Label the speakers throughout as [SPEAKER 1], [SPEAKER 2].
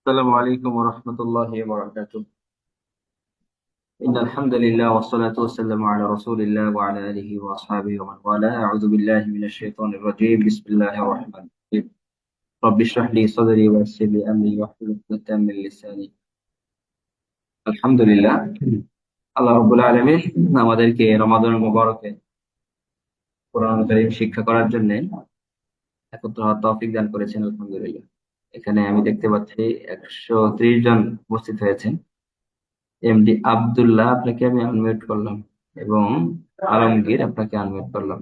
[SPEAKER 1] السلام عليكم ورحمة الله وبركاته. إن الحمد لله والصلاة والسلام على رسول الله وعلى آله وأصحابه ومن والاه. أعوذ بالله من الشيطان الرجيم. بسم الله الرحمن الرحيم. رب اشرح لي صدري ويسر لي أمري واحلل عقدة من لساني. আলহামদুলিল্লাহ, আল্লাহ রাব্বুল আলামিন আমাদেরকে রমাদানুল মুবারকে কোরআন কারীম শিক্ষা করার জন্য একত্র হওয়ার তৌফিক দান করেছেন। আলহামদুলিল্লাহ, এখানে আমি দেখতে পাচ্ছি 130 জন উপস্থিত হয়েছেন। এমডি আব্দুল্লাহ আপনাকে আমি আনমিউট করলাম এবং আলমগীর আপনাকে আনমিউট করলাম।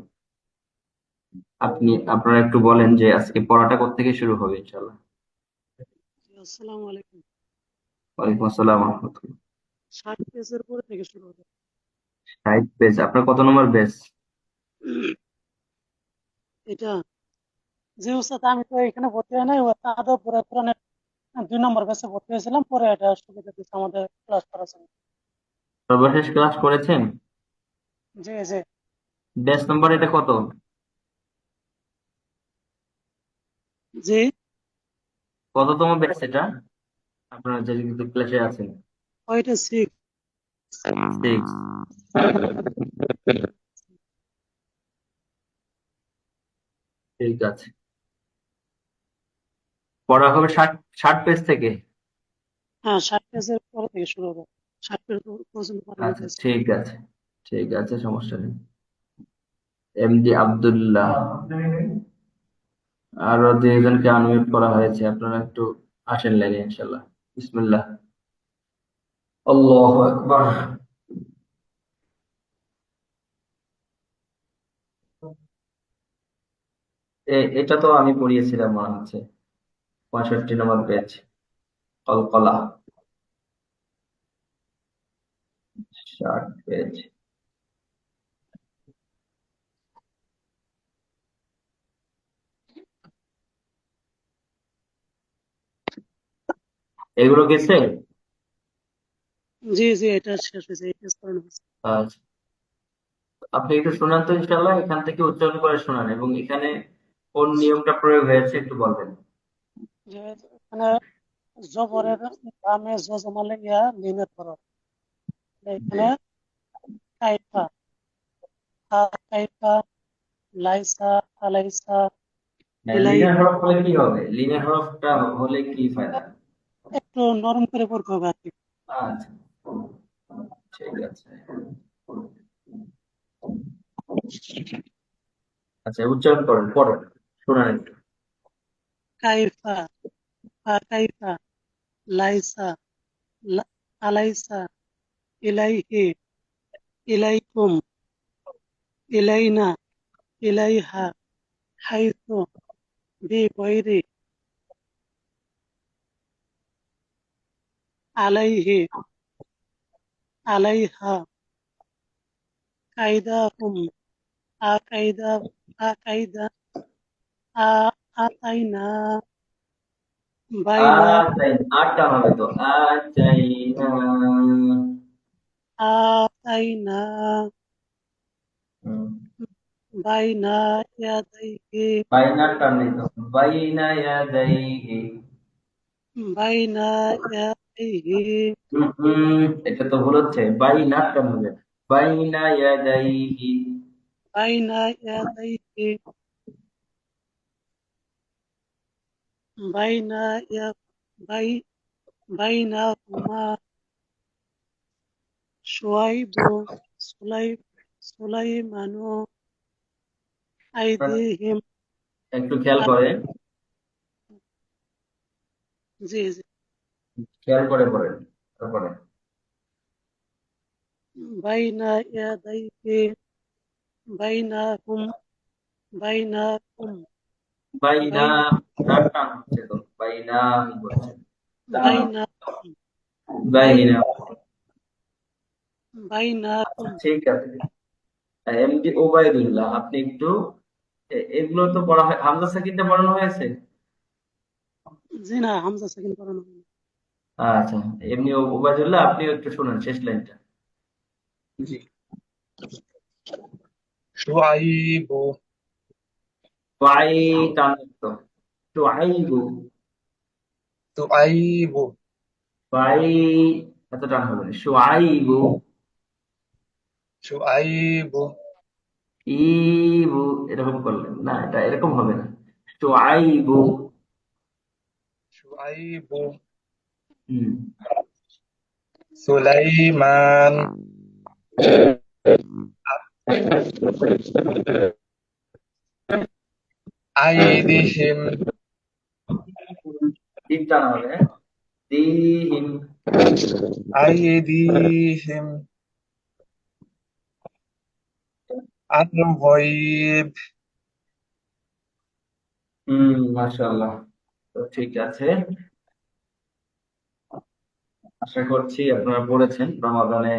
[SPEAKER 1] আপনারা একটু বলেন যে আজকে পড়াটা কোত্থেকে শুরু হবে ইনশাআল্লাহ।
[SPEAKER 2] আসসালামু আলাইকুম।
[SPEAKER 1] ওয়ালাইকুম আসসালাম ওয়া রাহমাতুল্লাহ।
[SPEAKER 2] 60 পেজের পরে থেকে শুরু হবে।
[SPEAKER 1] 60 পেজ, আপনার কত নম্বর পেজ?
[SPEAKER 2] এটা যে উস্তাদ আমি তো এখানে ভর্তি হয় নাই, ও তাদের পুরো কোরআনের 2 নম্বর ব্যাচে ভর্তি হয়েছিলাম, পরে এটা সুবিধা দিচ্ছে আমাদের ক্লাস করার জন্য।
[SPEAKER 1] সর্বশেষ ক্লাস করেছেন?
[SPEAKER 2] জি জি।
[SPEAKER 1] ব্যাচ নম্বর এটা কত?
[SPEAKER 2] জি,
[SPEAKER 1] কততম ব্যাচ এটা? আপনারা যে ক্লাসে আছেন?
[SPEAKER 2] ওইটা 6।
[SPEAKER 1] 6। ঠিক আছে, পড়া হবে 60 পেজ থেকে।
[SPEAKER 2] হ্যাঁ, 60 পেজের পরে থেকে শুরু হবে। 60 পেজ পর্যন্ত পড়ানো
[SPEAKER 1] আচ্ছা,
[SPEAKER 2] হয়েছে।
[SPEAKER 1] ঠিক আছে, ঠিক আছে, সমস্যা নেই। এমডি আব্দুল্লাহ, আরো দুইজনকে আনমিউট করা হয়েছে, আপনারা একটু আসেন লাইনে ইনশাল্লাহ। বিসমিল্লাহ। আল্লাহু আকবার। এটা তো আমি পড়িয়েছিলাম মনে হচ্ছে, 65 নম্বর পেজ, কলকলা, 60 পেজ। এগুলো গেছে?
[SPEAKER 2] জি জি, এটা শেষ হয়েছে, এই পেজ পড়ানো হয়েছে।
[SPEAKER 1] আচ্ছা, আপনি একটু শোনান তো ইনশাল্লাহ, এখান থেকে উচ্চারণ করে শোনান এবং এখানে কোন নিয়মটা প্রয়োগ হয়েছে একটু বলবেন।
[SPEAKER 2] যে এখানে জবরের বামে জজমালে ইয়া মিমের পর
[SPEAKER 1] জি।
[SPEAKER 2] এখানে কাইফা, কাইফা, লাইসা, আলাইসা,
[SPEAKER 1] লিনের
[SPEAKER 2] ইলাইহি।
[SPEAKER 1] হরফ হলে কি হবে? লিনের হরফটা হলে কি ফায়দা?
[SPEAKER 2] একটু নরম করে পড়তে হবে আর কি।
[SPEAKER 1] আচ্ছা, ঠিক আছে। আচ্ছা, উচ্চারণ করেন, পড়েন, শোনান একটু।
[SPEAKER 2] কাইফা, কাইফা, লাইসা, আলাইসা, ইলাইহি, ইলাইকুম, ইলাইনা, ইলাইহা, হাইতু, বিগয়রি, আলাইহি, আলাইহা, কাইদাহুম, আকাইদা, আকাইদা, আ আতাইনা, বাইনা,
[SPEAKER 1] আটটা হবে তো, আচাই না।
[SPEAKER 2] আতাইনা,
[SPEAKER 1] হুম,
[SPEAKER 2] বাইনা ইয়াদাইহি,
[SPEAKER 1] বাইনার টান নেই তো, বাইনা ইয়াদাইহি।
[SPEAKER 2] বাইনা ইয়াদাইহি,
[SPEAKER 1] এটা তো ভুল হচ্ছে, বাইনার টান হবে, বাইনা ইয়াদাইহি।
[SPEAKER 2] বাইনা ইয়াদাইহি, বাইনা ইয়া, বাই, বাইনাহুমা, শুআইবু, সুলাইম, সুলাইমানু, আইদিহিম,
[SPEAKER 1] একটু খেয়াল করে,
[SPEAKER 2] জি জি,
[SPEAKER 1] খেয়াল করে পড়েন তারপরে।
[SPEAKER 2] বাইনা ইয়াদাইহি, বাইনাহুম, বাইনাকুম,
[SPEAKER 1] বাইনা,
[SPEAKER 2] বাইনা,
[SPEAKER 1] তার টান হচ্ছে তো, বাইনা বলছে,
[SPEAKER 2] বাইনাকুম,
[SPEAKER 1] বাইনা।
[SPEAKER 2] বাইনা, বাইনাকুম।
[SPEAKER 1] ঠিক আছে। এমডি ওবায়দুল্লাহ, আপনি একটু এগুলো তো পড়া হয়, হামজা সাকিনটা পড়ানো হয়েছে?
[SPEAKER 2] জি না, হামজা সেকেন্ড পড়ানো হয়নি।
[SPEAKER 1] আচ্ছা, এমনি ওবায়দুল্লাহ আপনিও একটু শুনুন শেষ লাইনটা।
[SPEAKER 3] জি। شعيب
[SPEAKER 1] ওয়াই, টান তো, টুআইবু,
[SPEAKER 3] শুআইবু
[SPEAKER 1] বাই এত টান হবে না। শুআইবু,
[SPEAKER 3] শুআইবু
[SPEAKER 1] ইবু এরকম করলেন না, এটা এরকম হবে না। শুআইবু।
[SPEAKER 3] শুআইবু
[SPEAKER 1] হুম।
[SPEAKER 3] সুলাইমান আইদিহিম
[SPEAKER 1] জিম টানা হবে, হ্যাঁ। দিহিম।
[SPEAKER 3] আইদিহিম আল-গয়ব
[SPEAKER 1] মাশাআল্লাহ। তো ঠিক আছে, আশা করছি আপনারা পড়েছেন। রমাদানে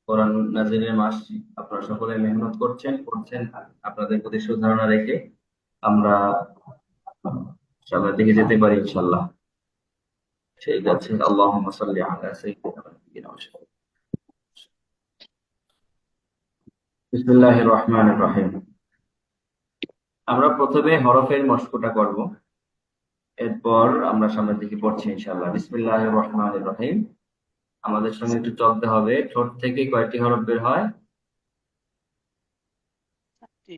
[SPEAKER 1] কোরআন নাজিলের মাস, আপনারা সকলে মেহনত করছেন, পড়ছেন। আপনাদের প্রতি সুধারণা রেখে আমরা সামনের দিকে যেতে পারি ইনশাল্লাহ। ঠিক আছে, আল্লাহুম্মা সাল্লি আলা সাইয়্যিদিনা মুহাম্মাদিন ওয়া সাল্লাম। বিসমিল্লাহির রহমানির রহিম। আমরা প্রথমে হরফের মশকটা করব, এরপর আমরা সামনের দিকে পড়ছি ইনশাআল্লাহ। বিসমিল্লাহির রহমানির রহিম। আমাদের সঙ্গে একটু চলতে হবে। ঠোঁট থেকে কয়টি হরফ বের হয়?
[SPEAKER 2] চারটি।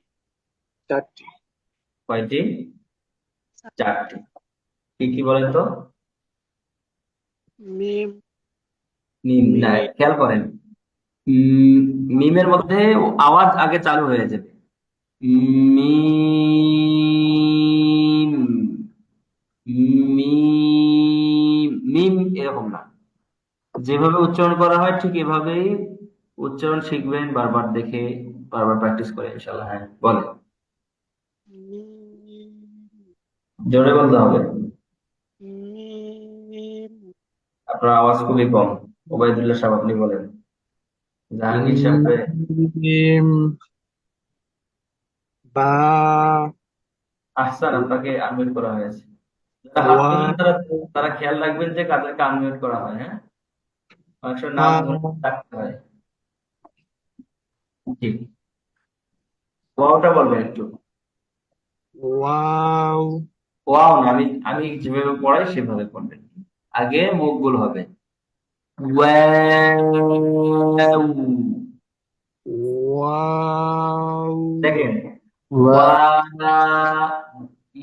[SPEAKER 3] চারটি
[SPEAKER 1] কয়টি? চারটি। কি কি বলেন তো?
[SPEAKER 2] মিম,
[SPEAKER 1] মিম না,
[SPEAKER 2] মিম,
[SPEAKER 1] খেয়াল করেন। উম, মিমের মধ্যে আওয়াজ আগে চালু হয়ে যাবে। মিম, মিম, মিম এরকম না। যেভাবে উচ্চারণ করা হয় ঠিক এভাবেই উচ্চারণ শিখবেন, বারবার দেখে, বারবার প্র্যাকটিস করে ইনশাল্লাহ। হ্যাঁ বলেন,
[SPEAKER 2] মিম,
[SPEAKER 1] জোরে বলতে হবে।
[SPEAKER 2] মিম,
[SPEAKER 1] আপনার আওয়াজ খুবই কম। ওবায়দুল্লাহ সাহেব আপনি বলেন। জাহাঙ্গীর সাহেব
[SPEAKER 3] মিম বা
[SPEAKER 1] আহসান, আপনাকে আনমিউট করা হয়েছে। যারা হাত
[SPEAKER 3] ওয়া
[SPEAKER 1] তুলবেন তারা তারা খেয়াল রাখবেন যে কাদেরকে আনমিউট করা হয়। হ্যাঁ, অনেক সময় নাম ধরে ডাকতে হয়। জি, ওয়াওটা বলবেন একটু।
[SPEAKER 3] ওয়াও
[SPEAKER 1] ওয়াও না, আমি আমি যেভাবে পড়াই সেভাবে পড়বেন। আগে মুখ গোল হবে। ওয়াও।
[SPEAKER 3] ওয়াও
[SPEAKER 1] দেখেন, ওয়া,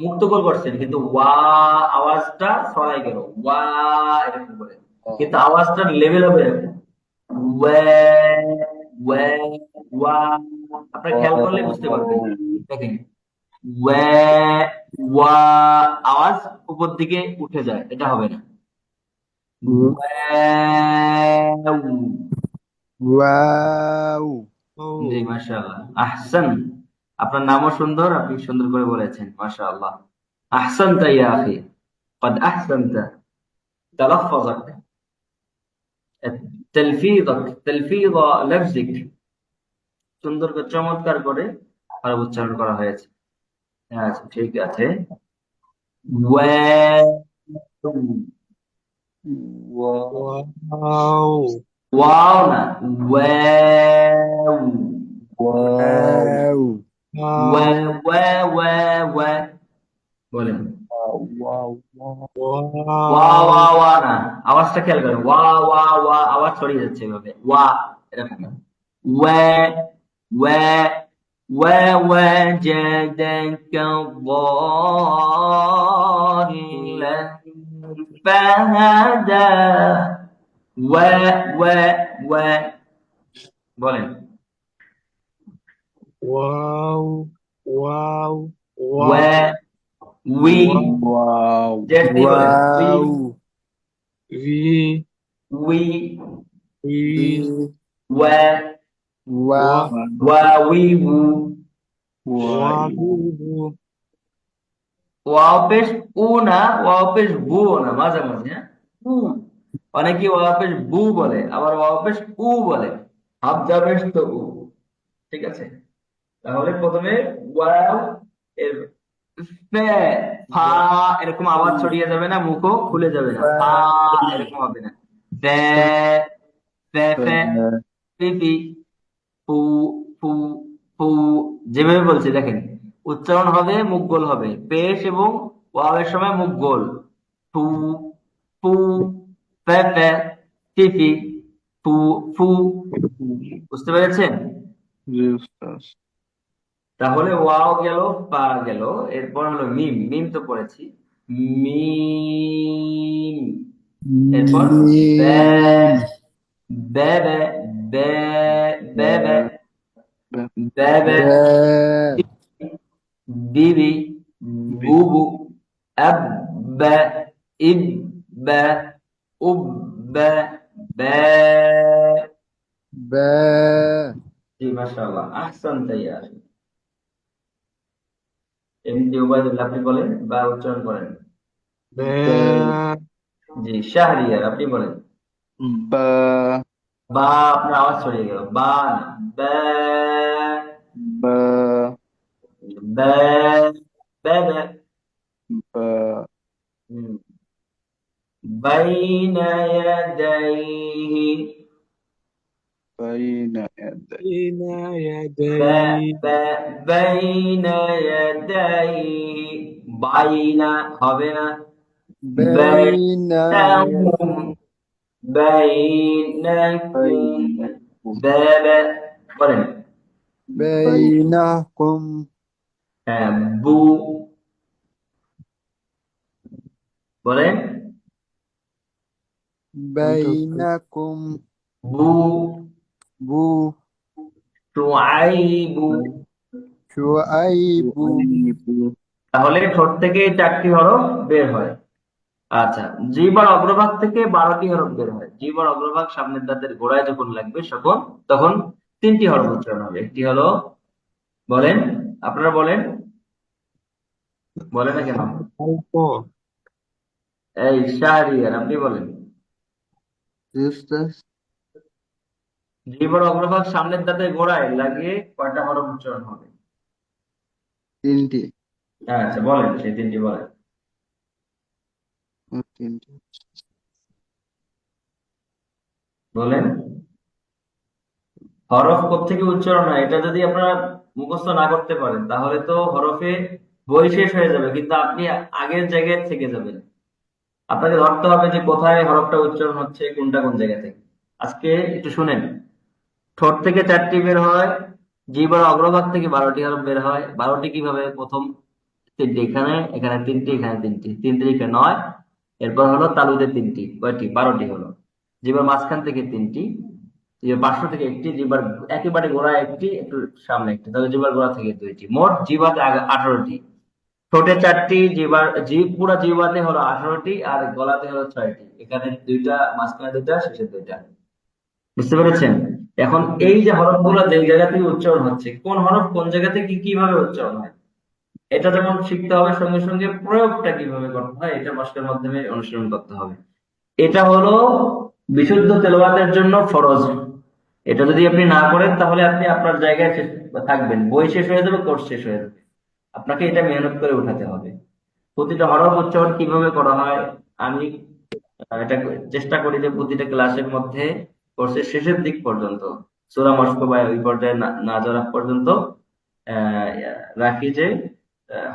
[SPEAKER 1] মুখ তো গোল করছেন কিন্তু ওয়া আওয়াজটা ছড়াই গেল। ওয়া এরকম করে, কিন্তু আওয়াজটা লেভেল হবে এরকম। ওয়া, ওয়া, ওয়া। আপনারা খেয়াল করলে বুঝতে পারবেন। দেখেন, ওয়া, ওয়া আওয়াজ উপর দিকে উঠে যায়, এটা হবে না। ওয়াও।
[SPEAKER 3] ওয়াও
[SPEAKER 1] জি মাশাআল্লাহ, আহসান। আপনার নামও সুন্দর, আপনি সুন্দর করে বলেছেন, মাশাআল্লাহ। আহসানতা ইয়া আখি, قد أحسنت تلفظك، تلفيظك، تلفيظ لفظك। সুন্দর করে, চমৎকার করে আর উচ্চারণ করা হয়েছে। আচ্ছা ঠিক আছে। ওয়াও,
[SPEAKER 3] ওয়াও
[SPEAKER 1] ওয়াও না, ওয়াও,
[SPEAKER 3] ওয়াও
[SPEAKER 1] ওয়া,
[SPEAKER 3] ওয়াও
[SPEAKER 1] ওয়া, ওয়া, ওয়া। বলেন, ওয়া,
[SPEAKER 3] ওয়াও
[SPEAKER 1] ওয়া, ওয়া না, আওয়াজটা খেয়াল করেন। ওয়া, ওয়া, ওয়া আওয়াজ ছড়িয়ে যাচ্ছে এভাবে। ওয়া এরকম না। ওয়া, ওয়া, ওয়া, وجدك ضالا فهدى। ওয়া, ওয়া, ওয়া। বলেন,
[SPEAKER 3] ওয়াও ওয়াও
[SPEAKER 1] ওয়া,
[SPEAKER 3] ওয়াও
[SPEAKER 1] উই,
[SPEAKER 3] ওয়াও
[SPEAKER 1] জেড দিয়ে বলেন, we,
[SPEAKER 3] wow V
[SPEAKER 1] we,
[SPEAKER 3] V
[SPEAKER 1] ওয়া,
[SPEAKER 3] ওয়া
[SPEAKER 1] ওয়া, উই, উ।
[SPEAKER 3] ওয়াবু
[SPEAKER 1] ওয়াও পেশ উ না, ওয়াও পেশ বু না, মাঝে মাঝে। হ্যাঁ, উ। অনেকে ওয়াও পেশ বু বলে, আবার ওয়াও পেশ উ বলে। হামজা পেশ তো উ। ঠিক আছে, তাহলে প্রথমে ওয়াও এর ফে, ফা এরকম আওয়াজ ছড়িয়ে যাবে না, মুখও খুলে যাবে না। ফা এরকম হবে না। ফে, ফে, ফে, ফি, ফি, ফু, ফু, ফু। যেভাবে বলছি দেখেন, উচ্চারণ হবে, মুখ গোল হবে। পেশ এবং ওয়াও এর সময় মুখ গোল। ফু ফু ফে ফিফি ফু ফু। বুঝতে পেরেছেন?
[SPEAKER 3] জি উস্তাদ।
[SPEAKER 1] তাহলে ওয়াও গেল, পা গেল, এরপর হলো মিম। মিম তো পড়েছি, মিম। এরপর বে
[SPEAKER 3] মিম
[SPEAKER 1] বে বে বে বে বে
[SPEAKER 3] বা
[SPEAKER 1] বে বে
[SPEAKER 3] বা
[SPEAKER 1] বিবি
[SPEAKER 3] বি
[SPEAKER 1] বুবু আব্বা ইব্বা উব্বা বে।
[SPEAKER 3] বা
[SPEAKER 1] জি মাশাআল্লাহ, আহসানতা ইয়া আখি। এমনি উবাইদুল্লাহ আপনি বলেন বা উচ্চারণ করেন।
[SPEAKER 3] বা
[SPEAKER 1] জি শাহরিয়ার আপনি বলেন।
[SPEAKER 3] বা
[SPEAKER 1] বা আপনার আওয়াজ ছড়িয়ে গেল, বা না, বা
[SPEAKER 3] বা
[SPEAKER 1] বা বা বা।
[SPEAKER 3] বা
[SPEAKER 1] হুম। বাইনা ইয়াদাইহি
[SPEAKER 3] বাইনা ইয়াদাই
[SPEAKER 1] বা বা বাইনা ইয়াদাইহি বাইনা হবে না,
[SPEAKER 3] বাইনা
[SPEAKER 1] বাইনাহুম বাইনাকুম
[SPEAKER 3] বাইনাকুম
[SPEAKER 1] বা বা বলেন।
[SPEAKER 3] বাইনাকুম
[SPEAKER 1] হ্যাঁ, বু বলেন,
[SPEAKER 3] বাইনাকুম
[SPEAKER 1] বু
[SPEAKER 3] বু
[SPEAKER 1] শুআইবু।
[SPEAKER 3] শুআইবু
[SPEAKER 1] তাহলে ঠোঁট থেকে এই 4টি হরফ বের হয়। আচ্ছা, জিহ্বার অগ্রভাগ থেকে 12টি হরফ বের হয়। জিহ্বার অগ্রভাগ সামনের দাঁতের গোড়ায় যখন লাগবে তখন 3টি হরফ উচ্চারণ হবে। একটি হলো, বলেন, আপনারা বলেন, বলে না কেন?
[SPEAKER 3] অল্প
[SPEAKER 1] এই শাহরিয়ার আপনি বলেন।
[SPEAKER 3] উস্তাদ
[SPEAKER 1] জিহ্বার অগ্রভাগ সামনের দাঁতের গোড়ায় লাগিয়ে কয়টা হরফ উচ্চারণ হবে?
[SPEAKER 3] তিনটি
[SPEAKER 1] আচ্ছা বলেন, সেই 3টি বলেন।
[SPEAKER 3] তিনটি
[SPEAKER 1] বলেন। হরফ কোত্থেকে উচ্চারণ হয় এটা যদি আপনারা মুখস্থ না করতে পারেন তাহলে তো হরফে বই শেষ হয়ে যাবে, কিন্তু আপনি আগের জায়গায় থেকে যাবেন। আপনাকে ধরতে হবে যে কোথায় হরফটা উচ্চারণ হচ্ছে, কোনটা কোন জায়গা থেকে। আজকে একটু শুনেন। ঠোঁট থেকে 4টি বের হয়, জিহ্বার অগ্রভাগ থেকে 12টি হরফ বের হয়। 12টি কিভাবে? প্রথম 3টি এখানে, এখানে 3টি, এখানে 3টি, 3 3 9। এরপর হলো তালুতে 3টি, কয়টি? 12টি হলো। জিহ্বার মাঝখান থেকে 3টি, জিহ্বার পার্শ্ব থেকে একটি, জিহ্বার একেবারে গোড়ায় একটি, একটু সামনে একটি, তাহলে জিহ্বার গোড়া থেকে 2টি, মোট জিহ্বাতে 18টি। ঠোঁটে 4টি, পুরা জিহ্বাতে হলো 18টি, আর গলাতে হলো 6টি। এখানে 2টা, মাঝখানে 2টা, শেষে 2টা। বুঝতে পেরেছেন? এখন এই যে হরফগুলো যে জায়গা থেকে উচ্চারণ হচ্ছে, কোন হরফ কোন জায়গা থেকে কিভাবে উচ্চারণ হয়, এটা যেমন শিখতে হবে, সঙ্গে সঙ্গে প্রয়োগটা কিভাবে করতে হয় এটা মাস্কের মাধ্যমে অনুশীলন করতে হবে। এটা হলো বিশুদ্ধ তেলাওয়াতের জন্য ফরজ। এটা যদি আপনি না করেন তাহলে আপনি আপনার জায়গায় থাকবেন, বই শেষ হয়ে যাবে, কোর্স শেষ হয়ে যাবে। আপনাকে এটা মেহনত করে উঠাতে হবে। প্রতিটা হরফ উচ্চারণ কিভাবে করা হয় আমি এটা চেষ্টা করি যে প্রতিটা ক্লাসের মধ্যে কোর্সের শেষের দিক পর্যন্ত, সূরা মস্ক বা ওই পর্যায়ে না যাওয়া পর্যন্ত আহ, রাখি যে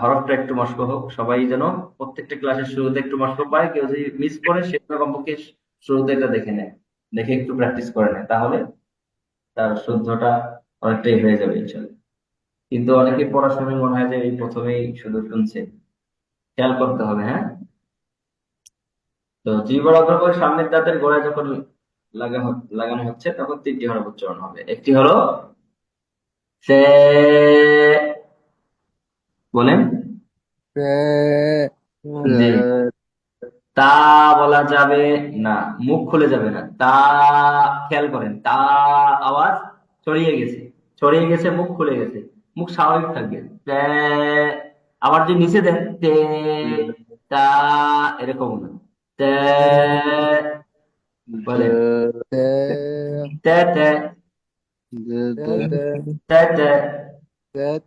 [SPEAKER 1] হরফটা একটু মস্ক হোক, সবাই যেন প্রত্যেকটা ক্লাসের শুরুতে একটু মস্ক পায়। কেউ যদি মিস করে সেটা কমপক্ষে শুরুতে এটা দেখে নেয়, দেখে একটু প্র্যাকটিস করে নেয়, তাহলে তার শুদ্ধটা অনেকটাই হয়ে যাবে ইনশাল্লাহ। কিন্তু অনেকে পড়াশোনায় মনে হয় যে এই প্রথমেই শুধু শুনছে, খেয়াল করতে হবে। হ্যাঁ, তো জিহ্বার অগ্রভাগ সামনের দাঁতের গোড়ায় যখন লাগানো হচ্ছে তখন 3টি হরফ উচ্চারণ হবে। একটি হলো সে, বলেন।
[SPEAKER 3] ফে
[SPEAKER 1] জি, তা বলা যাবে না, মুখ খুলে যাবে না, তা। খেয়াল করেন, তা আওয়াজ ছড়িয়ে গেছে, ছড়িয়ে গেছে, মুখ খুলে গেছে, মুখ স্বাভাবিক থাকবে। তে, আবার যে নিচে দেন তে, তা, এরকম না। তে, বলেন।
[SPEAKER 3] তে
[SPEAKER 1] তে তে
[SPEAKER 3] তে
[SPEAKER 1] তে তে,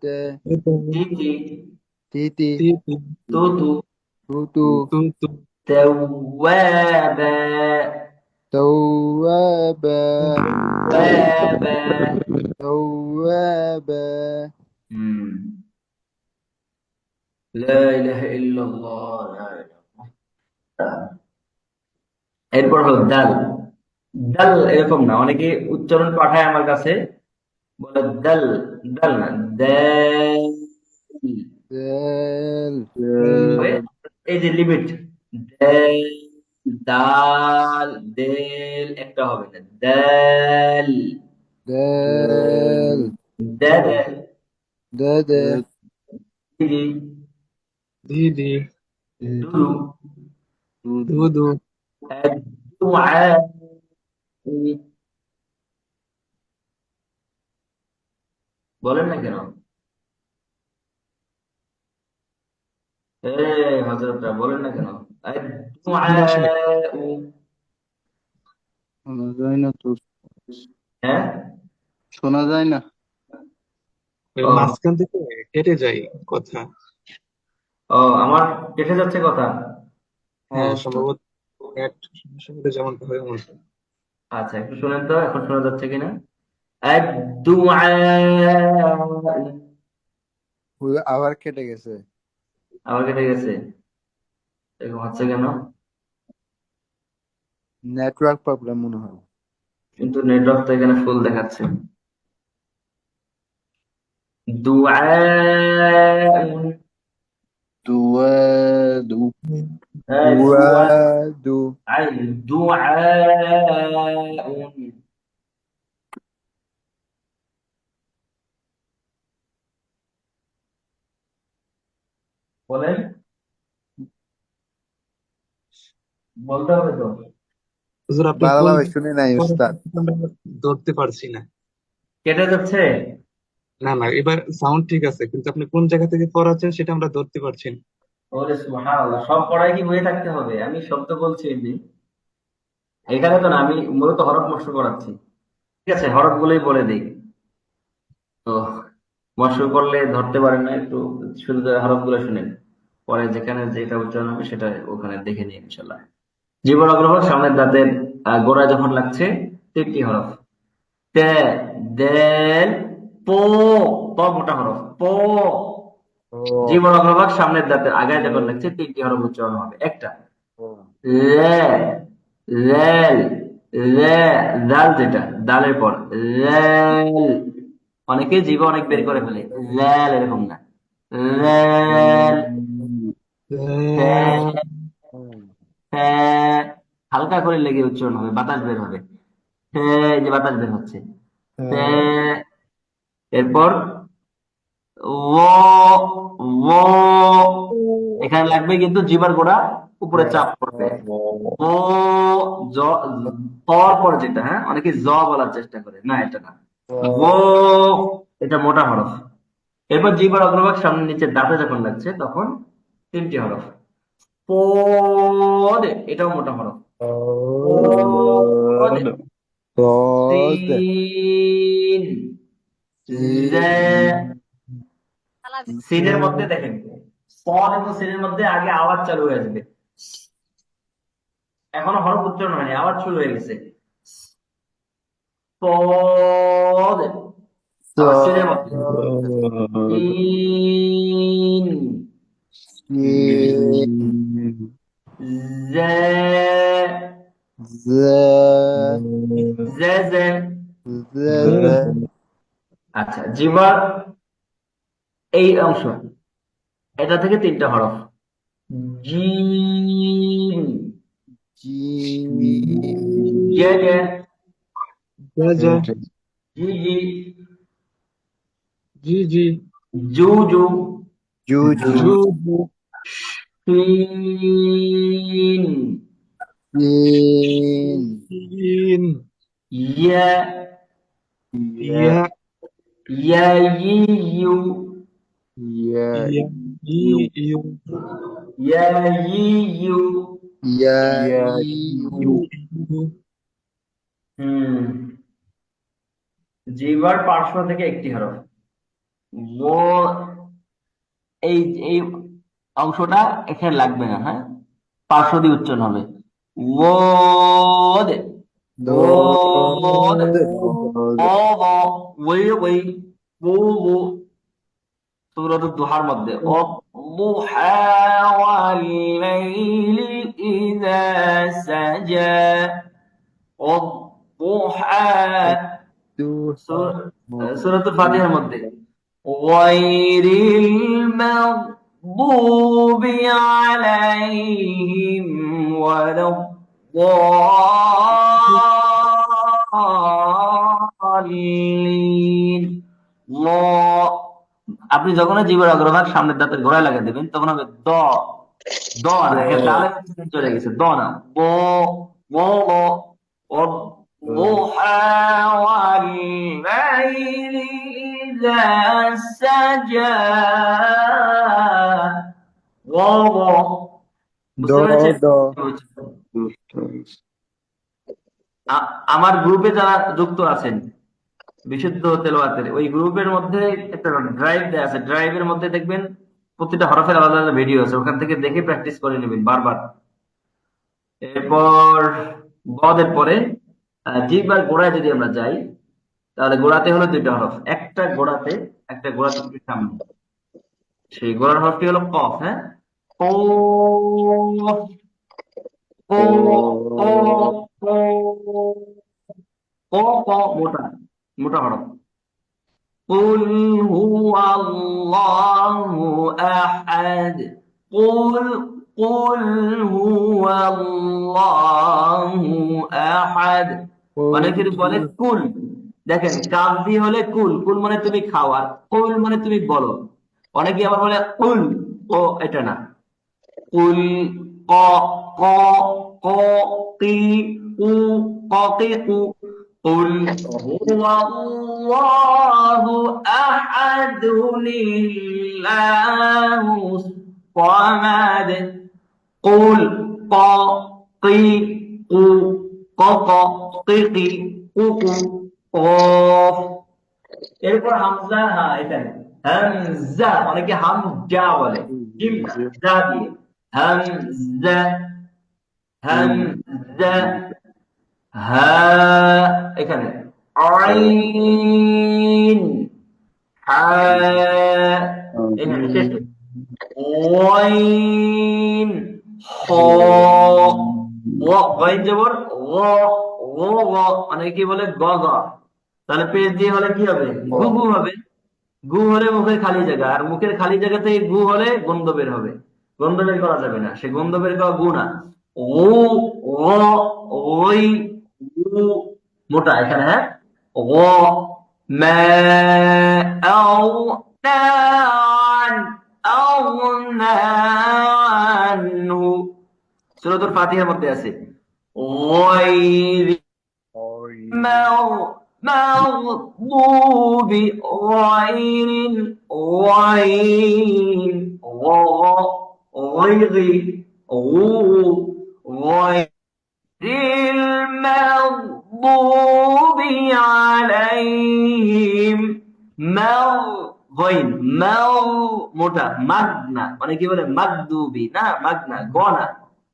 [SPEAKER 3] তে
[SPEAKER 1] তি তি,
[SPEAKER 3] তিতি
[SPEAKER 1] তু তু,
[SPEAKER 3] তুতু
[SPEAKER 1] توابا
[SPEAKER 3] توابا
[SPEAKER 1] توابا.
[SPEAKER 3] توابا
[SPEAKER 1] لا إله إلا الله، لا إله. এরপর হলো দাল। দাল এরকম না, অনেকে উচ্চারণ পাঠায় আমার কাছে, বলে দাল। দাল না, দেল।
[SPEAKER 3] دال
[SPEAKER 1] তবে এই যে লিমিট, দেল, দাল, দেল একটা হবে না, দেল,
[SPEAKER 3] دال
[SPEAKER 1] দেল,
[SPEAKER 3] دادا
[SPEAKER 1] দিদি,
[SPEAKER 4] ديدي
[SPEAKER 1] দুদু,
[SPEAKER 3] دودو
[SPEAKER 4] دودو
[SPEAKER 1] الدعاء। বলেন না কেন? হযরতরা বলেন না কেন?
[SPEAKER 4] শোনা আসে না।
[SPEAKER 1] الدعاء।
[SPEAKER 3] শোনা যায় না তো,
[SPEAKER 1] হ্যাঁ?
[SPEAKER 3] শোনা যায় না।
[SPEAKER 4] ওই
[SPEAKER 1] ও,
[SPEAKER 4] মাঝখান থেকে কেটে যায় কথা।
[SPEAKER 1] ও আমার কেটে যাচ্ছে কথা।
[SPEAKER 4] হ্যাঁ,
[SPEAKER 3] অবস্থা
[SPEAKER 4] সম্ভবত নেট সমস্যা হলে যেমনটা হয় এমনটা।
[SPEAKER 1] আচ্ছা, একটু শুনেন তো এখন শোনা যাচ্ছে কিনা। الدعاء।
[SPEAKER 3] আবার কেটে গেছে।
[SPEAKER 1] আবার কেটে গেছে, এরকম হচ্ছে কেন?
[SPEAKER 3] নেটওয়ার্ক প্রবলেম মনে হয়।
[SPEAKER 1] কিন্তু নেটওয়ার্ক তো এখানে ফুল দেখাচ্ছে। دعاء.
[SPEAKER 3] দুয়াদু
[SPEAKER 1] دعاء.
[SPEAKER 3] দুয়াদু
[SPEAKER 1] دعاء. বলেন, বলতে হবে তো।
[SPEAKER 4] হুজুর, আপনি কোন
[SPEAKER 3] ভালোভাবে শুনি নাই উস্তাদ।
[SPEAKER 4] আমরা ধরতে পারছি না।
[SPEAKER 1] কেটে যাচ্ছে।
[SPEAKER 4] না না, এবার সাউন্ড ঠিক আছে, কিন্তু আপনি কোন জায়গা থেকে পড়াচ্ছেন সেটা আমরা ধরতে পারছি না।
[SPEAKER 1] ওরে সুবহানাল্লাহ, সব পড়াই কি হয়ে থাকতে হবে? আমি শব্দ বলছি এমনি। এখানে তো না, আমি মূলত হরফ মশর করাচ্ছি। ঠিক আছে, হরফ গুলোই বলে দিই। তো মশর করলে ধরতে পারেন না, একটু শুধু হরফ গুলো শুনেন, পরে যেখানে যেটা উচ্চারণ হবে সেটা ওখানে দেখে নিন ইনশাল্লাহ। জীবন অগ্রভাগ সামনের দাঁতের গোড়ায় যখন লাগছে, তিনটি হরফ। তে, দেল, পো। প মোটা হরফ, পো।
[SPEAKER 3] ও
[SPEAKER 1] জীবন অগ্রভাগ সামনের দাঁতের আগায় যখন লাগছে, তিনটি হরফ উচ্চারণ হবে। একটা
[SPEAKER 3] ও
[SPEAKER 1] লে, লেল, লে, দাল যেটা দালের পর লেল। অনেকে জিভে অনেক বের করে ফেলে, লেল এরকম না, লেল। হ্যাঁ, হ্যাঁ, হালকা করে লেগে উচ্চারণ হবে, বাতাস বের হবে। হ্যাঁ, এই যে বাতাস বের হচ্ছে। হ্যাঁ। এরপর ও, এখানে লাগবে কিন্তু জিবার গোড়া উপরে চাপ পড়বে। ও, জ, তর পর যেটা, হ্যাঁ, অনেকে জ বলার চেষ্টা করে, না এটা না। ও, এটা মোটা হরফ। এরপর জিবার অগ্রভাগ সামনে নিচে দাঁতে যখন লাগছে তখন তিনটি হরফ। পদ, এটাও মোটা হরফ। পদ।
[SPEAKER 3] পদ
[SPEAKER 1] সিন, জে। সিনের মধ্যে দেখেন, পদ এবং সিনের মধ্যে আগে আওয়াজ চালু হয়ে যাবে, এখনো হরফ উচ্চারণ হয়নি, আওয়াজ শুরু হয়ে গেছে। পদ। আবার সিনের মধ্যে ইন, জে, জে, জে। আচ্ছা, জিহ্বার এই অংশ, এটা থেকে তিনটা হরফ। জিম, জে, জে,
[SPEAKER 4] যা
[SPEAKER 1] জি, জি,
[SPEAKER 4] জি জি
[SPEAKER 1] জু, জু,
[SPEAKER 3] জুজু
[SPEAKER 4] জু জু
[SPEAKER 1] শিন,
[SPEAKER 3] তিন
[SPEAKER 4] ইন
[SPEAKER 1] ইয়া,
[SPEAKER 3] ইয়া
[SPEAKER 4] ইয়া
[SPEAKER 1] ইয়া, ই, ইউ,
[SPEAKER 3] ইয়া
[SPEAKER 4] ইয়া ই
[SPEAKER 3] ইউ
[SPEAKER 4] ইউ
[SPEAKER 1] ইয়া, ই, ইউ।
[SPEAKER 3] ইয়া
[SPEAKER 4] ইয়া
[SPEAKER 3] ইউ
[SPEAKER 4] ইউ ইউ
[SPEAKER 1] হুম, জিহ্বার পার্শ্ব থেকে একটি হরফ। ও, এই এই অংশটা এখানে লাগবে না, হ্যাঁ, পার্শ্ব দিয়ে উচ্চারণ হবে। ওদ, ওদ,
[SPEAKER 3] দোদ
[SPEAKER 1] ও, ওই, ওই, ও, ও। সূরাতুদ দুহার মধ্যে, والضحى والليل السجى والضحى سورة الفاتحة মধ্যে غير المغضوب عليهم ولا الضالين আপনি যখন জীবের অগ্রভাগ সামনের দাঁতের গোড়ায় লাগিয়ে দেবেন তখন হবে দ দ না ডালের মধ্যে চলে গেছে দ না ব ব والضحى والليل إذا سجى বুঝতে পেরেছেন? আমার গ্রুপে যারা যুক্ত আছেন বিশুদ্ধ তেলাওয়াতের ওই গ্রুপের মধ্যে একটা ড্রাইভ দেয়া আছে, ড্রাইভের মধ্যে দেখবেন প্রতিটা হরফের আলাদা আলাদা ভিডিও আছে, ওখান থেকে দেখে প্র্যাকটিস করে নেবেন বারবার। এরপর গদের পরে জিহ্বার গোড়ায় যদি আমরা যাই তাহলে গোড়াতে হলো দুইটা হরফ, একটা গোড়াতে একটু সামনে, সেই গোড়ার হরফটি হলো কফ। হ্যাঁ, মোটা মোটা হরফ। قل هو الله أحد قل هو الله أحد অনেকে বলে কুল, দেখেন কাফ দিয়ে হলে কুল, কুল মানে তুমি খাওয়ার, কুল মানে তুমি বলো। অনেকে আবার বলে কুল, ও এটা না, কুল ক ক ক কি উ ক কি উ قل هو الله أحد الله الصمد قل ق قي قو ق ق قي قي قو قو قاف। এরপর হামজা, হ্যাঁ এখানে হামজা, অনেকে হামজা বলে, জিম যা দিয়ে হামজা হামজা হা, এখানে আইন হা, এখানে শেষ ওয়াইন খ ওয়াইন জবর গ গ গ, অনেকে বলে গ গ, তাহলে পেজ দিয়ে হলে কি হবে? গু গু হবে। গু হলে মুখের খালি জায়গা, আর মুখের খালি জায়গা থেকে গু হলে গন্ধ বের হবে, গন্ধ বের করা যাবে না, সে গন্ধ বের করা গু না। ও ও ওই মোটা এখানে, হ্যাঁ ও মা আউনানহু সূরাতুল ফাতিহার মধ্যে আছে مغضوب غير المغضوب عليهم মোটা মাগনা, মানে কি বলে মাগদুবি না, মাগনা গ না,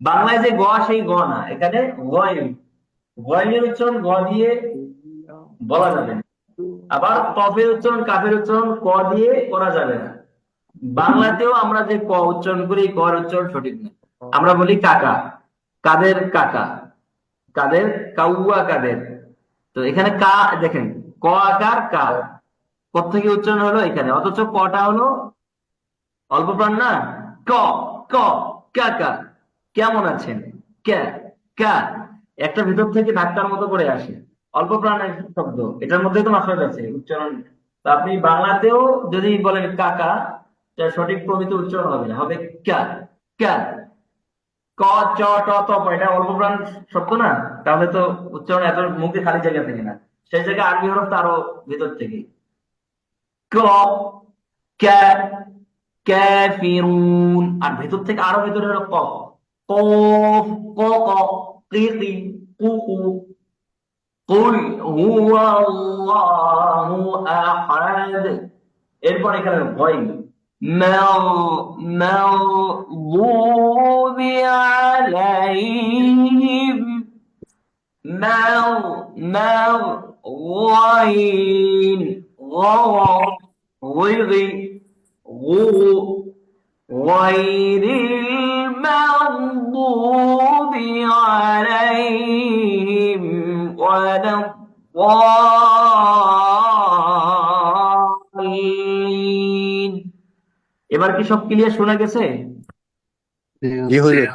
[SPEAKER 1] বাংলায় যে গ সেই গ না, এখানে গয়ের উচ্চারণ গ দিয়ে বলা যাবে না, আবার কফের উচ্চারণ কাফের উচ্চারণ ক দিয়ে করা যাবে না। বাংলাতেও আমরা যে ক উচ্চারণ করি, কর উচ্চারণ সঠিক না, আমরা বলি কাকা, কাদের কাকা, কাদের কাউয়া কাদের। তো এখানে কা দেখেন ক আকার কা, কোত্থেকে উচ্চারণ হলো এখানে, অথচ কটা হলো অল্প প্রাণ না, ক ক কাকা কেমন আছেন, কা কা একটা ভিতর থেকে ধাক্কার মতো করে আসে, অল্প প্রাণের শব্দ, এটার মধ্যে তো মাফরাদ আছে উচ্চারণ। তো আপনি বাংলাতেও যদি বলেন কাকা, তার সঠিক প্রমিত উচ্চারণ হবে না, হবে কা কা। ক চ ট ত প, এটা অল্প প্রাণ শব্দ না, তাহলে তো উচ্চারণ এত মুখে খালি জায়গা থেকে না, সেই জায়গায় আরবি হরফ তো আরো ভিতর থেকে। ক কা কাফিরুন, আর ভেতর থেকে আরো ভেতরে হলো কফ, কফ ক ক কি কি কু কু। কুল হুয়াল্লাহু আহাদ, এরপর এখানে ভয় মাগদুবি আলাইহিম গাইন غير المغضوب عليهم ولا الضالين। এবার কি সব ক্লিয়ার শোনা গেছে?
[SPEAKER 3] জি হুজুর।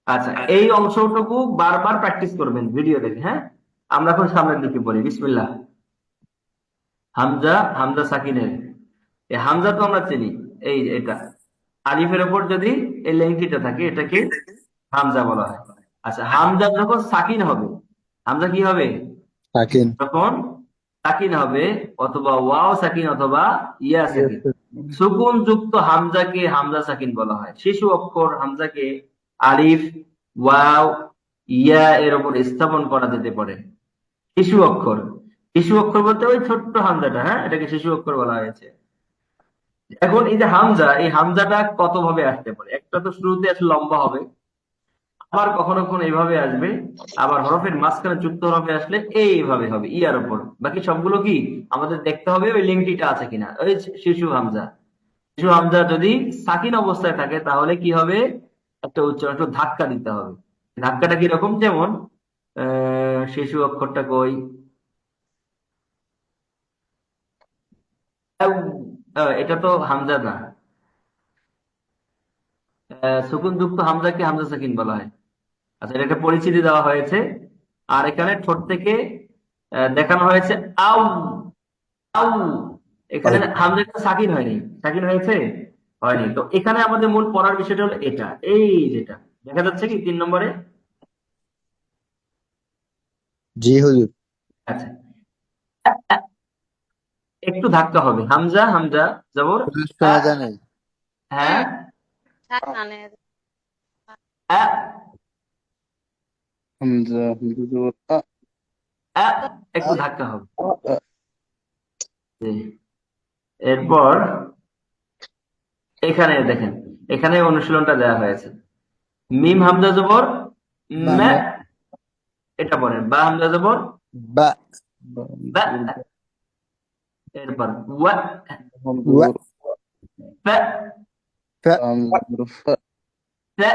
[SPEAKER 1] আচ্ছা, এই অংশটুকু বারবার প্র্যাকটিস করবেন ভিডিও দেখে, হ্যাঁ? আমরা এখন সামনের দিকে পড়ি। বিসমিল্লাহ। হামজা, হামজা সাকিনের, এই হামজা তো আমরা চিনি, এই এটা আলিফের উপর যদি এই লেংটিটা থাকে এটাকে হামজা বলা হয়। আচ্ছা, হামজা যখন সাকিন হবে, হামজা কি হবে?
[SPEAKER 3] সাকিন।
[SPEAKER 1] যখন সাকিন হবে, অথবা ওয়াও সাকিন অথবা ইয়া সাকিন, সুকুন যুক্ত হামজাকে হামজা সাকিন বলা হয়। শিশু অক্ষর হামজাকে আলিফ, ওয়াও, ইয়া এর উপর স্থাপন করা যেতে পারে। শিশু অক্ষর, শিশু অক্ষর বলতে ওই ছোট্ট হামজাটা, হ্যাঁ, এটাকে শিশু অক্ষর বলা হয়েছে। এখন এই যে হামজা, এই হামজাটা কত ভাবে আসতে পারে? একটা তো শুরুতে আসলে লম্বা হবে, আবার কখনো কখনো এইভাবে আসবে, আবার হরফের মাঝখানে যুক্ত হরফে আসলে এইভাবে হবে ইয়ার উপর। বাকি সবগুলো কি আমাদের দেখতে হবে ওই লিঙ্কটিটা আছে কিনা। ওই শিশু হামজা, শিশু হামজা যদি সাকিন অবস্থায় থাকে তাহলে কি হবে? একটা উচ্চারণ, একটু ধাক্কা দিতে হবে। ধাক্কাটা কিরকম? যেমন শিশু অক্ষরটা কই, এটা তো হামজা না, সুকুন যুক্ত হামজাকে হামজা সাকিন বলা হয়। আচ্ছা, এটা একটা পরিচিতি দেওয়া হয়েছে। আর এখানে ঠোঁট থেকে দেখানো হয়েছে আউ, আউ। এখানে হামজাটা সাকিন হয়নি, সাকিন হয়েছে? হয়নি। তো এখানে আমাদের মূল পড়ার বিষয়টা হলো এটা, এই যেটা দেখা যাচ্ছে কি 3 নম্বরে।
[SPEAKER 3] জি হুজুর।
[SPEAKER 1] আচ্ছা, একটু ধাক্কা হবে, হামজা, হামজা জবর
[SPEAKER 3] হুজুর শোনা যায় নাই।
[SPEAKER 1] হ্যাঁ, আ,
[SPEAKER 3] হামজা হুজুর
[SPEAKER 1] আ, একটু ধাক্কা হবে।
[SPEAKER 3] আ,
[SPEAKER 1] জি। এরপর এখানে দেখেন, এখানে অনুশীলনটা দেওয়া হয়েছে। মিম হামজা জবর মে,
[SPEAKER 3] মে,
[SPEAKER 1] এটা পড়েন। বা হামজা জবর
[SPEAKER 3] বা,
[SPEAKER 1] বা, এরপর ওয়া,
[SPEAKER 3] ওয়া,
[SPEAKER 1] ফা,
[SPEAKER 3] ফা, হামজা ফা,
[SPEAKER 1] সা,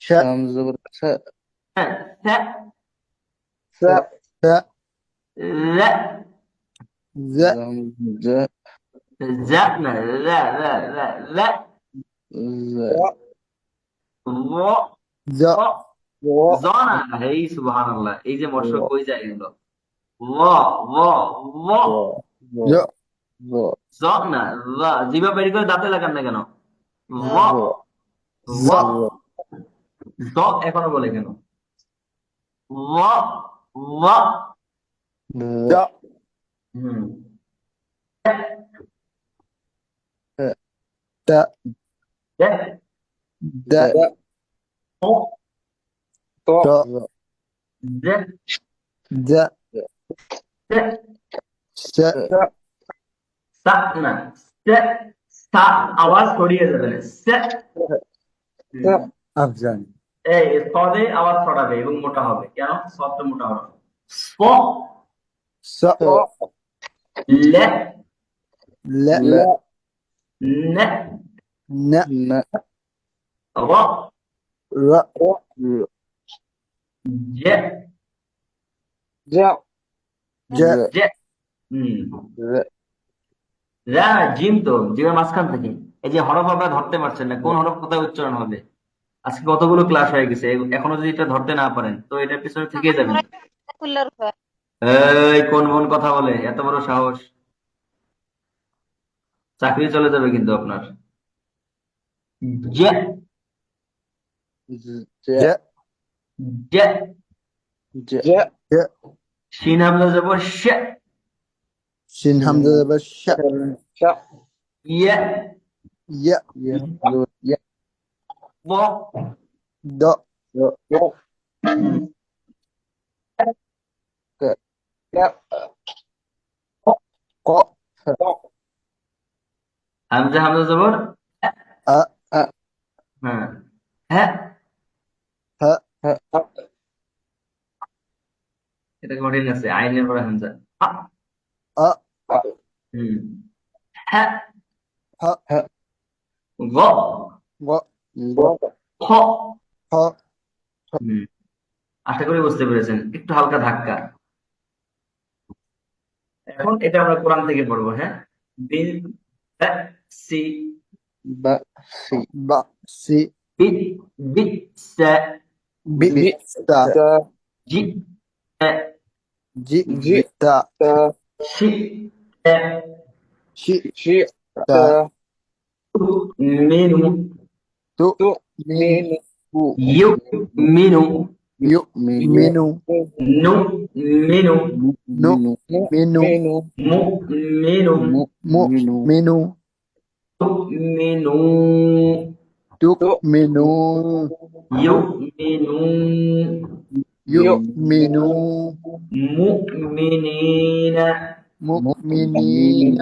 [SPEAKER 3] শা, হামজা সা,
[SPEAKER 1] সা,
[SPEAKER 3] সা, সা,
[SPEAKER 1] লা,
[SPEAKER 3] জা, হামজা
[SPEAKER 1] জা না, লা লা লা লা,
[SPEAKER 3] জা,
[SPEAKER 1] র,
[SPEAKER 3] জা,
[SPEAKER 1] র, জ না, এই সুবহানাল্লাহ, এই যে মশক কই যায় এগুলো। ল, ল, ল,
[SPEAKER 3] জা,
[SPEAKER 1] জ না, ল, জিভা বের করে দাঁতে লাগান না কেন? ল, ল,
[SPEAKER 3] জা,
[SPEAKER 1] জ এখনো বলে কেন? ল, ল,
[SPEAKER 3] জা,
[SPEAKER 1] হুম,
[SPEAKER 3] তা,
[SPEAKER 1] দে,
[SPEAKER 3] দা,
[SPEAKER 1] ত,
[SPEAKER 3] তা,
[SPEAKER 1] দে,
[SPEAKER 3] দা,
[SPEAKER 1] দে,
[SPEAKER 3] সা,
[SPEAKER 1] সা না, সে, সা আওয়াজ ছড়িয়ে যাবে না। সে,
[SPEAKER 3] আফজান।
[SPEAKER 1] এই সদে আওয়াজ ছড়াবে এবং মোটা হবে। কেন? সদটা মোটা হবে। স,
[SPEAKER 3] সা,
[SPEAKER 1] লে,
[SPEAKER 3] লা,
[SPEAKER 1] নে,
[SPEAKER 3] না,
[SPEAKER 1] র,
[SPEAKER 3] রা,
[SPEAKER 1] জে,
[SPEAKER 3] জা,
[SPEAKER 1] জে, হুম, রা, জিম তো জিমের মাঝখান থেকে। এই যে হরফ আপনারা ধরতে পারছেন না, কোন হরফ কোথায় উচ্চারণ হবে। আজকে কতগুলো ক্লাস হয়ে গেছে, এখনো যদি এটা ধরতে না পারেন তো এটার পিছনে থেকে যাবেন। এই কোন মন কথা বলে, এত বড় সাহস! চাকরি চলে যাবে কিন্তু আপনার। জে,
[SPEAKER 3] জা,
[SPEAKER 1] জে,
[SPEAKER 3] জা, জা,
[SPEAKER 1] শিন হামজা যাব শে,
[SPEAKER 3] শিন হামজা জবর শা,
[SPEAKER 1] ইয়ে,
[SPEAKER 3] ইয়া, ইয়া,
[SPEAKER 1] ব,
[SPEAKER 3] দ, ক,
[SPEAKER 1] হামজা, হামজা জবর
[SPEAKER 3] আ,
[SPEAKER 1] হ্যাঁ, হ্যাঁ,
[SPEAKER 3] হা,
[SPEAKER 1] এটা কঠিন আছে, আইনের পরে হামজা। আ,
[SPEAKER 3] আ,
[SPEAKER 1] হুম, হ্যাঁ,
[SPEAKER 3] হা,
[SPEAKER 1] গ,
[SPEAKER 3] গ,
[SPEAKER 1] খ,
[SPEAKER 3] খ,
[SPEAKER 1] হুম, আশা করি বুঝতে পেরেছেন, একটু হালকা ধাক্কা। এখন এটা আমরা কোরআন থেকে পড়বো, হ্যাঁ। বিল সি
[SPEAKER 3] بأس بأس
[SPEAKER 1] বিট বিট
[SPEAKER 3] بئس
[SPEAKER 1] জি
[SPEAKER 3] جئت
[SPEAKER 1] শি
[SPEAKER 3] شئت
[SPEAKER 1] মিনু
[SPEAKER 3] تؤمن
[SPEAKER 1] ইউ মিনু
[SPEAKER 3] يؤمن
[SPEAKER 1] নু মিনু
[SPEAKER 3] نؤمن
[SPEAKER 1] মু মিনু
[SPEAKER 3] مؤمن
[SPEAKER 1] তুমিনু
[SPEAKER 3] تؤمنون
[SPEAKER 1] ইউমিনু
[SPEAKER 3] يؤمن
[SPEAKER 1] মুমিনিনা
[SPEAKER 3] مؤمنين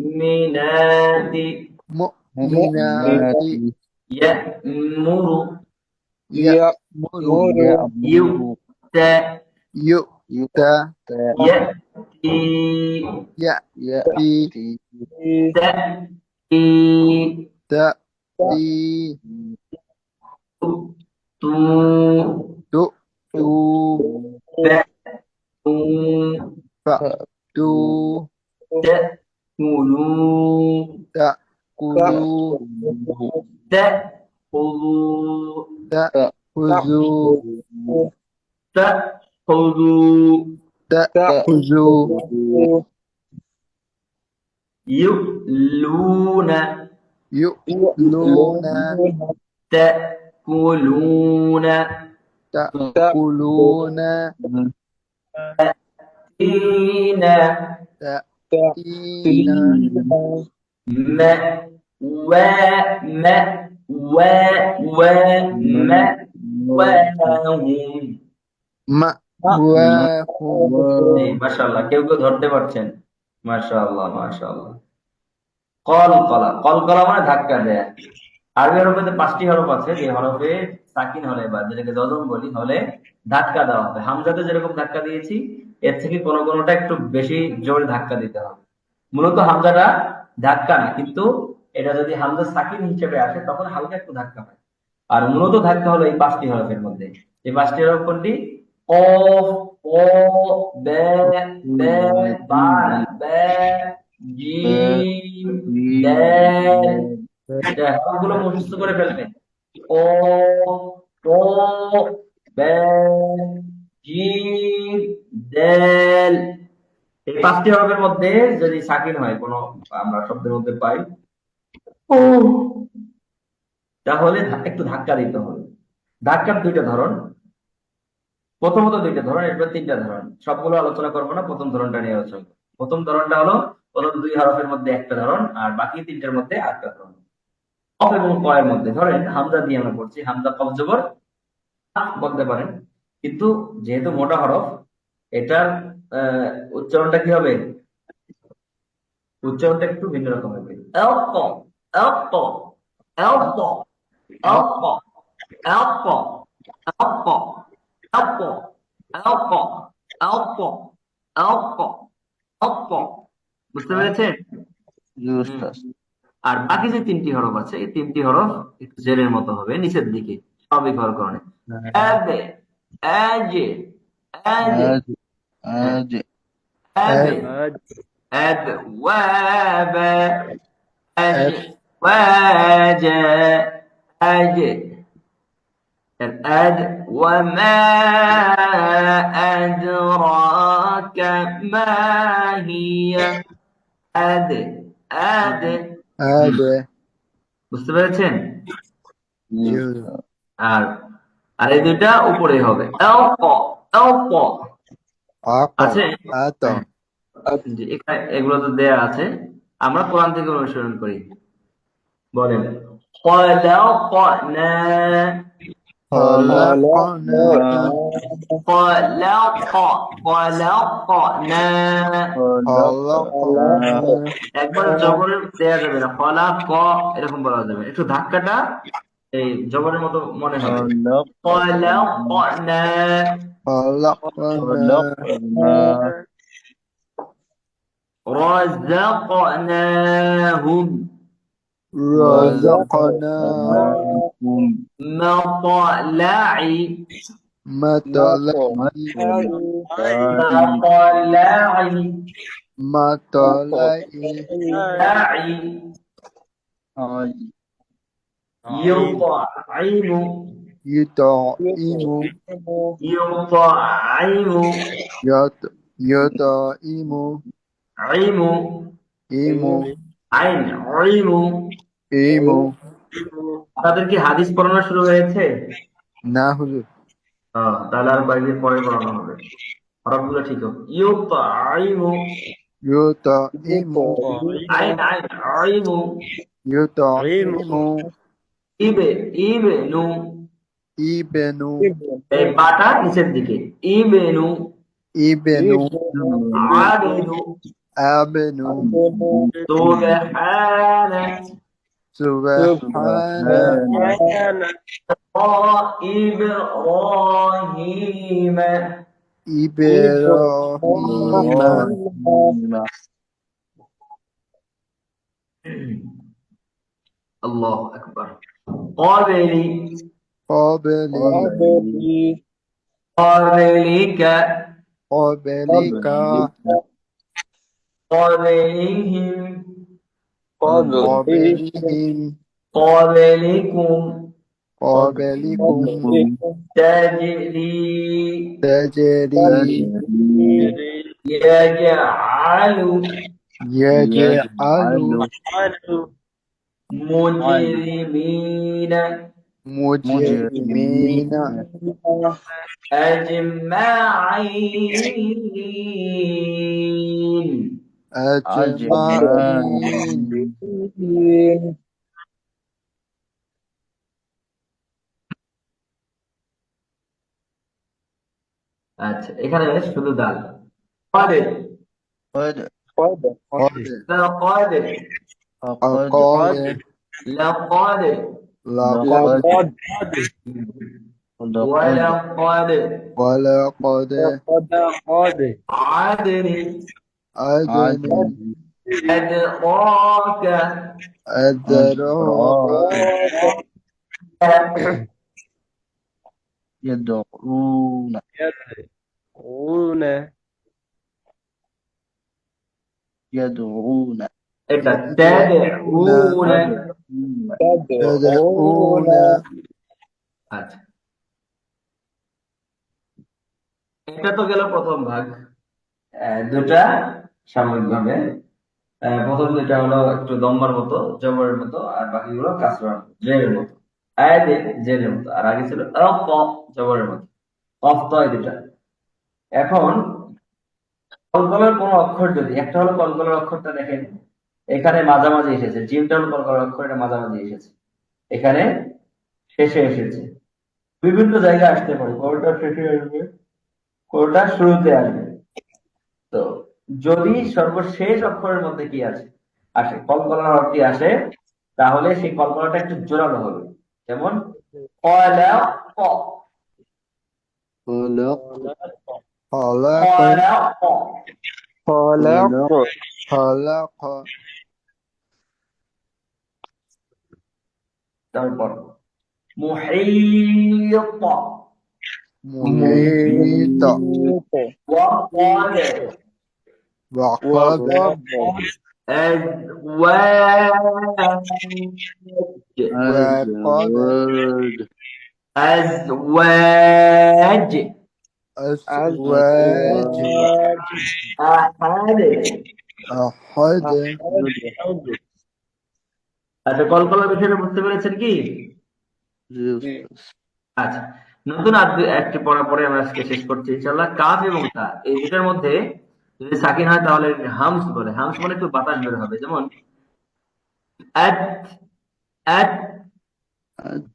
[SPEAKER 1] মুমিনাতি
[SPEAKER 3] مؤمنات
[SPEAKER 1] ইয়া'মুরু
[SPEAKER 3] يأمر
[SPEAKER 1] ইউতা
[SPEAKER 3] يؤتى
[SPEAKER 1] ইয়াতি
[SPEAKER 3] يأتي
[SPEAKER 1] তা'তি
[SPEAKER 3] تأتي
[SPEAKER 1] تُؤْتُ
[SPEAKER 3] تؤتوا
[SPEAKER 1] فَأْتُوا
[SPEAKER 3] فأتوا
[SPEAKER 1] تَأْكُلُوا
[SPEAKER 3] تأكلوا
[SPEAKER 1] تَأْخُذُوا
[SPEAKER 3] تأخذوا
[SPEAKER 1] تَأْخُذُوا
[SPEAKER 3] تأخذوا
[SPEAKER 1] يُؤْلُونَ
[SPEAKER 3] يؤلون
[SPEAKER 1] تَأْكُلُونَ
[SPEAKER 3] تأكلون
[SPEAKER 1] تَأْتِينَ
[SPEAKER 3] تأتين
[SPEAKER 1] مأواهم
[SPEAKER 3] مأواهم
[SPEAKER 1] জি, মাশাআল্লাহ, কেউ কেউ ধরতে পারছেন। মাশাআল্লাহ মাশাআল্লাহ। কলকলা, কলকলা মানে ধাক্কা দেয়া। আরবি হরফে 5টি হরফ আছে, যে হরফে সাকিন হলে বা যেটাকে যজম বলি হলে ধাক্কা দেওয়া হবে। হামজাতে যেরকম ধাক্কা দিয়েছি, এর থেকে কোনো কোনোটা একটু বেশি জোরে ধাক্কা দিতে হবে। মূলত হামজাটা ধাক্কা না, কিন্তু এটা যদি হামজা সাকিন হিসেবে আসে তখন হালকা একটু ধাক্কা পায়। আর মূলত ধাক্কা হলো এই 5টি হরফের মধ্যে। এই 5টি হরফ কোনটি? কফ, ক, বে, তে, বা, বে, জিম, দাল। হরফগুলো মুখস্থ করে ফেলবেন। ক, ক, বে, জিম, দাল। এই 5টি হরফের মধ্যে যদি সাকিন হয় কোনো আমরা শব্দের মধ্যে পাই, ও, তাহলে একটু ধাক্কা দিতে হবে। ধাক্কার 2টা ধরন, প্রথমত 2টা ধরন, এরপর 3টা ধরন। সবগুলো আলোচনা করবো না, প্রথম ধরনটা নিয়ে আলোচনা করবো। প্রথম ধরনটা হলো প্রথম 2 হরফের মধ্যে একটা ধরন, আর বাকি 3টার মধ্যে আরেকটা ধরন। কফ এবং ক এর মধ্যে ধরেন হামজা দিয়ে আমরা পড়ছি, হামজা কফ জবর বলতে পারেন, কিন্তু যেহেতু মোটা হরফ, এটার উচ্চারণটা কি হবে? উচ্চারণটা একটু ভিন্ন রকম হবে। এলক, এলক, এলক, এলক, এলক, এলক, এলক, এলক, এলক, এলক, এলক। বুঝতে পেরেছেন? হুম। আর বাকি যে 3টি হরফ আছে, এই 3টি হরফ একটু জেরের মতো হবে নিচের দিকে, স্বাভাবিক হওয়ার কারণে। আবে, আজে, আজে, হ্যাঁ, আবে, আব, ওয়াবা, আজ, ওয়াজা, আজ, আদ, ওয়ামা আদরাকা মা হিয়া, আদ, আদ।
[SPEAKER 3] هذا
[SPEAKER 1] বুঝতে পেরেছেন?
[SPEAKER 3] يوسف
[SPEAKER 1] আর আর এই 2টা উপরে হবে। এলক, এলক
[SPEAKER 3] عقل
[SPEAKER 1] আছে।
[SPEAKER 3] آتم
[SPEAKER 1] হ্যাঁ, জি, এখানে এগুলো তো দেয়া আছে, আমরা কোরআন থেকে অনুসরণ করি। বলেন খলাকনা,
[SPEAKER 3] خلقنا
[SPEAKER 1] খলাক, খলাকনা।
[SPEAKER 3] خلقنا
[SPEAKER 1] একবার জবরে দেয়া যাবে না, খলাক এরকম বলা যাবে, একটু ধাক্কাটা এই জবরের মতো মনে হবে। খলাকনা,
[SPEAKER 3] خلقنا
[SPEAKER 1] রাযাকনাহুম,
[SPEAKER 3] رزقناكم
[SPEAKER 1] مطلع
[SPEAKER 3] مطلع
[SPEAKER 1] مطلع
[SPEAKER 3] مطلع
[SPEAKER 1] لعي يطعم
[SPEAKER 3] يطعم
[SPEAKER 1] يطعم
[SPEAKER 3] يطعم
[SPEAKER 1] عم
[SPEAKER 3] إيمو
[SPEAKER 1] আইন ইমু
[SPEAKER 3] إيمو
[SPEAKER 1] তাদের কি হাদিস পড়ানো শুরু হয়েছে?
[SPEAKER 3] না হুজুর
[SPEAKER 1] তাহলে আর বাইরে পরে পড়ানো হবে। হরফগুলো ঠিক হবে। ইউতাইমু
[SPEAKER 3] يطعم
[SPEAKER 1] আইন আইন ইমু
[SPEAKER 3] يطعم
[SPEAKER 1] ইবে ইবেনু
[SPEAKER 3] ابن
[SPEAKER 1] এই পাটা নিচের দিকে ইবেনু
[SPEAKER 3] ابن
[SPEAKER 1] আবেদু
[SPEAKER 3] ابن
[SPEAKER 1] সুবহানা
[SPEAKER 3] سبحان
[SPEAKER 1] ইব্রাহিম
[SPEAKER 3] إبراهيم
[SPEAKER 1] আল্লাহু আকবার ক্বাবলি
[SPEAKER 3] قبلك
[SPEAKER 1] ক্বাবলিকা
[SPEAKER 3] قبلك
[SPEAKER 1] ক্বাবলিহিম
[SPEAKER 3] قبلهم
[SPEAKER 1] ক্বাবলিকুম
[SPEAKER 3] قبلكم
[SPEAKER 1] تجري
[SPEAKER 3] تجري
[SPEAKER 1] يجعل
[SPEAKER 3] يجعل
[SPEAKER 1] مجرمين
[SPEAKER 3] مجرمين
[SPEAKER 1] أجمعين
[SPEAKER 3] أجمعين
[SPEAKER 1] আচ্ছা এখানে শুধু দাল قادر
[SPEAKER 3] قد
[SPEAKER 1] لقد
[SPEAKER 3] أقاد
[SPEAKER 1] لقد
[SPEAKER 3] لقد
[SPEAKER 1] ولقد
[SPEAKER 3] ولقد
[SPEAKER 1] عدل
[SPEAKER 3] أدن
[SPEAKER 1] أدراك
[SPEAKER 3] أدراك
[SPEAKER 5] يدعون يدعون
[SPEAKER 1] এটা تدعون
[SPEAKER 3] تدعون
[SPEAKER 1] আচ্ছা এটা তো গেল প্রথম ভাগ দুটা সাময়িকভাবে প্রথম দুটা হলো একটু দম্বার মতো জবরের মতো আর বাকিগুলো কাসরার মতো জেরের মতো আয়াতে জেরের মতো আর আগে ছিল ক জবরের মতো কফ তো এই দুটা এখন কলকলার কোন অক্ষর যদি একটা হলো কলকলার অক্ষরটা দেখেন এখানে মাঝামাঝি এসেছে জিমটা হলো কলকলার অক্ষর এটা মাঝামাঝি এসেছে এখানে শেষে এসেছে বিভিন্ন জায়গায় আসতে পারে কোনটা শেষে আসবে কোনটা শুরুতে আসবে তো যদি সর্বশেষ অক্ষরের মধ্যে কি আছে আসে কলকলার অর্থটি আসে তাহলে সেই কলকলাটা একটু জোরালো হবে যেমন কয়লা ক
[SPEAKER 5] خلق
[SPEAKER 3] خلق
[SPEAKER 1] কয়লা ক
[SPEAKER 3] خلق
[SPEAKER 1] তারপর মুহিত
[SPEAKER 3] محيط
[SPEAKER 1] وقد
[SPEAKER 3] وقد
[SPEAKER 1] أزواج
[SPEAKER 5] أزواج
[SPEAKER 1] أزواج
[SPEAKER 3] أزواج
[SPEAKER 1] أحد
[SPEAKER 3] أحد
[SPEAKER 1] আচ্ছা কলকলার বিষয়টা বুঝতে পেরেছেন কি? আচ্ছা নতুন আর একটি পড়া পরে আমরা আজকে শেষ করছি ইনশাআল্লাহ কাফ এবং তা এই দুটার মধ্যে যদি সাকিন হয় তাহলে হামস বলে হামস মানে একটু বাতাস বের হবে যেমন আত আত আত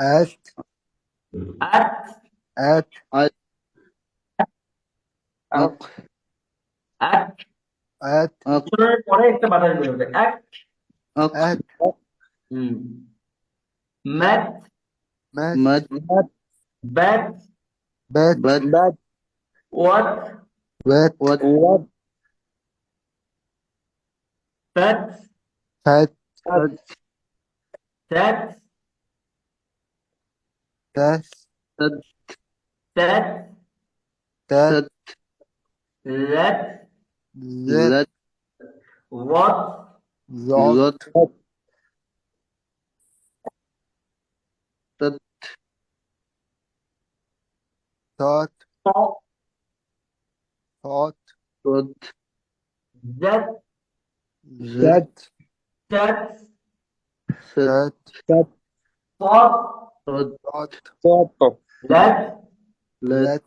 [SPEAKER 3] أت
[SPEAKER 1] আত
[SPEAKER 3] أت
[SPEAKER 5] أق
[SPEAKER 1] আত
[SPEAKER 3] أت
[SPEAKER 1] উচ্চারণের পরে একটা বাতাস বের হবে আত
[SPEAKER 5] أق
[SPEAKER 3] أت
[SPEAKER 1] মাত
[SPEAKER 3] مت
[SPEAKER 5] مد
[SPEAKER 1] বাত
[SPEAKER 3] بت
[SPEAKER 5] بد
[SPEAKER 1] ওয়াত
[SPEAKER 3] وت
[SPEAKER 5] وت
[SPEAKER 1] فت
[SPEAKER 3] فت
[SPEAKER 1] تت
[SPEAKER 3] تس
[SPEAKER 5] تت
[SPEAKER 1] تت
[SPEAKER 3] تت
[SPEAKER 5] تت
[SPEAKER 1] لت
[SPEAKER 3] زت
[SPEAKER 5] زت
[SPEAKER 1] وط
[SPEAKER 3] زوت
[SPEAKER 5] زت تت
[SPEAKER 3] ثات
[SPEAKER 1] طاء
[SPEAKER 3] ثات
[SPEAKER 5] صد
[SPEAKER 1] زت
[SPEAKER 3] زت
[SPEAKER 1] تت
[SPEAKER 5] ست
[SPEAKER 3] تت
[SPEAKER 1] صاد
[SPEAKER 5] صد
[SPEAKER 3] ثات
[SPEAKER 1] لت
[SPEAKER 5] لت
[SPEAKER 3] لت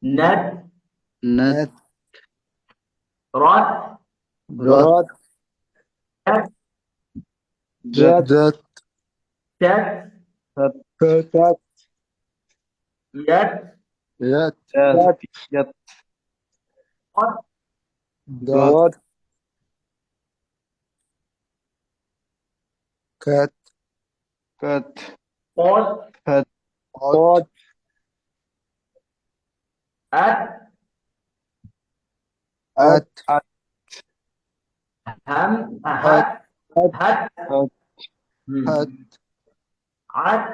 [SPEAKER 1] نت
[SPEAKER 5] نت
[SPEAKER 3] نت
[SPEAKER 1] رت
[SPEAKER 3] رت
[SPEAKER 1] تت
[SPEAKER 5] جت
[SPEAKER 3] زت
[SPEAKER 1] تت
[SPEAKER 5] تت
[SPEAKER 3] تت
[SPEAKER 1] يت
[SPEAKER 3] يت
[SPEAKER 5] يت
[SPEAKER 1] قط
[SPEAKER 3] دوت
[SPEAKER 5] قط
[SPEAKER 3] كت
[SPEAKER 5] كت
[SPEAKER 1] قط
[SPEAKER 5] فت
[SPEAKER 3] قط
[SPEAKER 1] أت
[SPEAKER 3] أت
[SPEAKER 1] هم
[SPEAKER 3] هت
[SPEAKER 1] هت هت
[SPEAKER 5] هت
[SPEAKER 3] هت
[SPEAKER 1] عت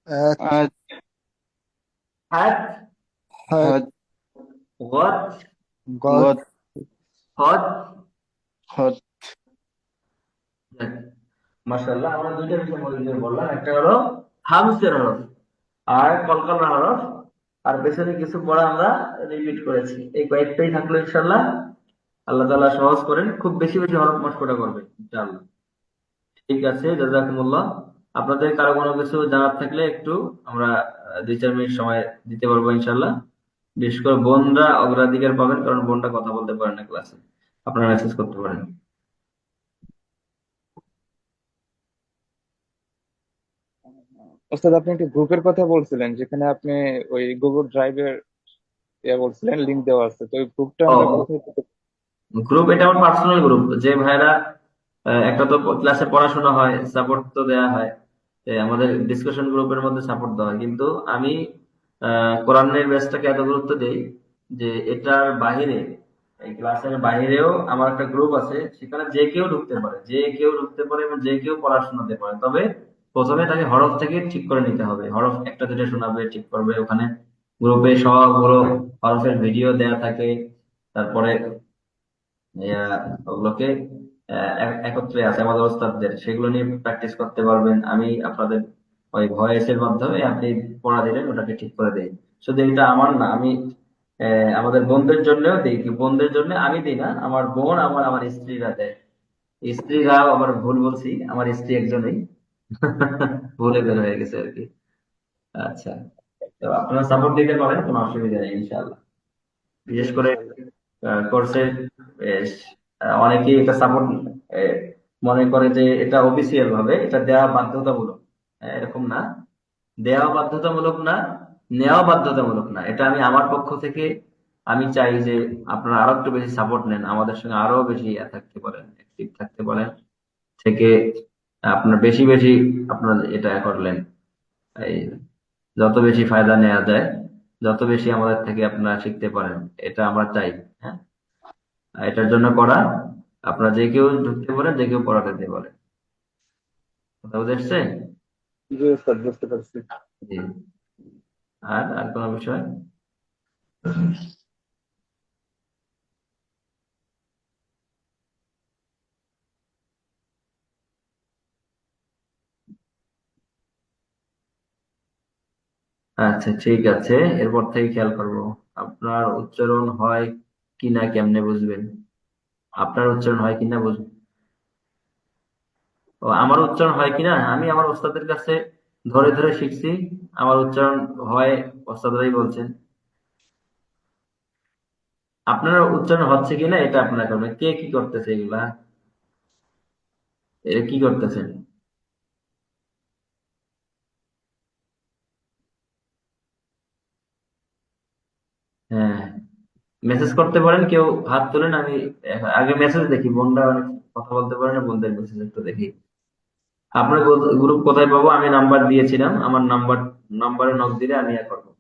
[SPEAKER 3] أت
[SPEAKER 5] عت
[SPEAKER 1] هت
[SPEAKER 3] هت
[SPEAKER 5] هت
[SPEAKER 1] غت
[SPEAKER 3] غت
[SPEAKER 5] غط
[SPEAKER 1] হদ
[SPEAKER 5] হত
[SPEAKER 1] মাশাআল্লাহ আমরা দুইটা বিষয় বললাম, একটা হলো হামসের হরফ আর কলকলার হরফ, আর পেছনে কিছু পড়া আমরা রিপিট করেছি। এই কয়েকটাই থাকলো ইনশাআল্লাহ। আল্লাহ তাআলা সহজ করেন, খুব বেশি বেশি হরফ মশকরা করবেন ইনশাআল্লাহ। ঠিক আছে, জাযাকুমুল্লাহ। আপনাদের কারো কোনো কিছু জানার থাকলে একটু আমরা 2-4 মিনিট সময় দিতে পারবো ইনশাআল্লাহ। বিশেষ করে বোনরা অগ্রাধিকার পাবেন, কারণ বোনরা কথা বলতে পারেন না ক্লাসে। আপনারা মেসেজ করতে পারেন।
[SPEAKER 4] ওস্তাদ, আপনি একটি গ্রুপের কথা বলছিলেন যেখানে আপনি ওই গুগল ড্রাইভের বলছিলেন লিংক দেওয়া আছে, তো ওই গ্রুপটা
[SPEAKER 1] ও,
[SPEAKER 4] আমরা কোথায় পেতে
[SPEAKER 1] গ্রুপ এটা আমার পার্সোনাল গ্রুপ। যে ভাইরা একটা তো ক্লাসে পড়াশোনা হয়, সাপোর্ট তো দেয়া হয়, আমাদের ডিসকাশন গ্রুপের মধ্যে সাপোর্ট দেওয়া হয়, কিন্তু আমি কোরআনের ব্যাচটাকে এত গুরুত্ব দেই যে এটার বাহিরে, এই ক্লাসের বাহিরেও আমার একটা গ্রুপ আছে, সেখানে যে কেউ ঢুকতে পারে, যে কেউ ঢুকতে পারে এবং যে কেউ পড়াশোনাতে পারে। তবে প্রথমে তাকে হরফ থেকে ঠিক করে নিতে হবে, হরফ একটা দুটো শোনাবে, ঠিক করবে। ওখানে গ্রুপে সবগুলো হরফের ভিডিও দেয়া থাকে। তারপরে ওগুলোকে একত্রে আছে আমাদের ওস্তাদদের, সেগুলো নিয়ে প্র্যাকটিস করতে পারবেন। আমি আপনাদের ওই ভয়েসের মাধ্যমে আপনি পড়া দিলেন, ওটাকে ঠিক করে দেই। শুধু এটা আমার না, আমি আমাদের বোনদের জন্যও দিই। কি বোনদের জন্য আমি দিই না, আমার বোন আমার আমার স্ত্রীরা দেয়। স্ত্রীরাও আবার ভুল বলছি, আমার স্ত্রী একজনই ভুলে বের হয়ে গেছে আর কি। আচ্ছা, তো আপনারা সাপোর্ট দিতে পারেন, কোনো অসুবিধা নেই ইনশাআল্লাহ। বিশেষ করে কোর্সে অনেকেই এটা সাপোর্ট মনে করে যে এটা অফিসিয়াল ভাবে এটা দেওয়া বাধ্যতামূলক। এরকম না, দেওয়া বাধ্যতামূলক না, নেওয়া বাধ্যতামূলক না। এটা আমি আমার পক্ষ থেকে আমি চাই যে আপনারা আরো একটু বেশি সাপোর্ট নেন, আমাদের সঙ্গে আরো বেশি থাকতে পারেন, অ্যাক্টিভ থাকতে পারেন, থেকে আপনার বেশি বেশি আপনার এটা করলেন। এই যত বেশি ফায়দা নেওয়া যায়, যত বেশি আমাদের থেকে আপনারা শিখতে পারেন, এটা আমরা চাই। হ্যাঁ, এটার জন্য করা। আপনারা যে কেউ ঢুকতে পারেন, যে কেউ পড়া দিতে পারেন। কথা বুঝে এসছে?
[SPEAKER 4] জি ওস্তাদ, বুঝতে পারছি।
[SPEAKER 1] জি। আর আর কোনো বিষয়? আচ্ছা, ঠিক আছে, এরপর থেকে খেয়াল করবো। আপনার উচ্চারণ হয় কিনা কেমনে বুঝবেন? আপনার উচ্চারণ হয় কিনা বুঝবেন? ও, আমার উচ্চারণ হয় কিনা আমি আমার ওস্তাদের কাছে ধরে ধরে শিখছি। আমার উচ্চারণ হয়, ওস্তাদরাই বলছেন। আপনার উচ্চারণ হচ্ছে কিনা এটা আপনারা করবেন। কে কি করতেছে এগুলা? এটা কি করতেছেন? হ্যাঁ, মেসেজ করতে পারেন, কেউ হাত তোলেন। আমি আগে মেসেজ দেখি, বোনরা অনেক কথা বলতে পারে না, বোনদের মেসেজ একটু দেখি। আপনার গ্রুপ কোথায় পাবো? আমি নাম্বার দিয়েছিলাম, আমার নাম্বারে নক দিলে আমি করবো,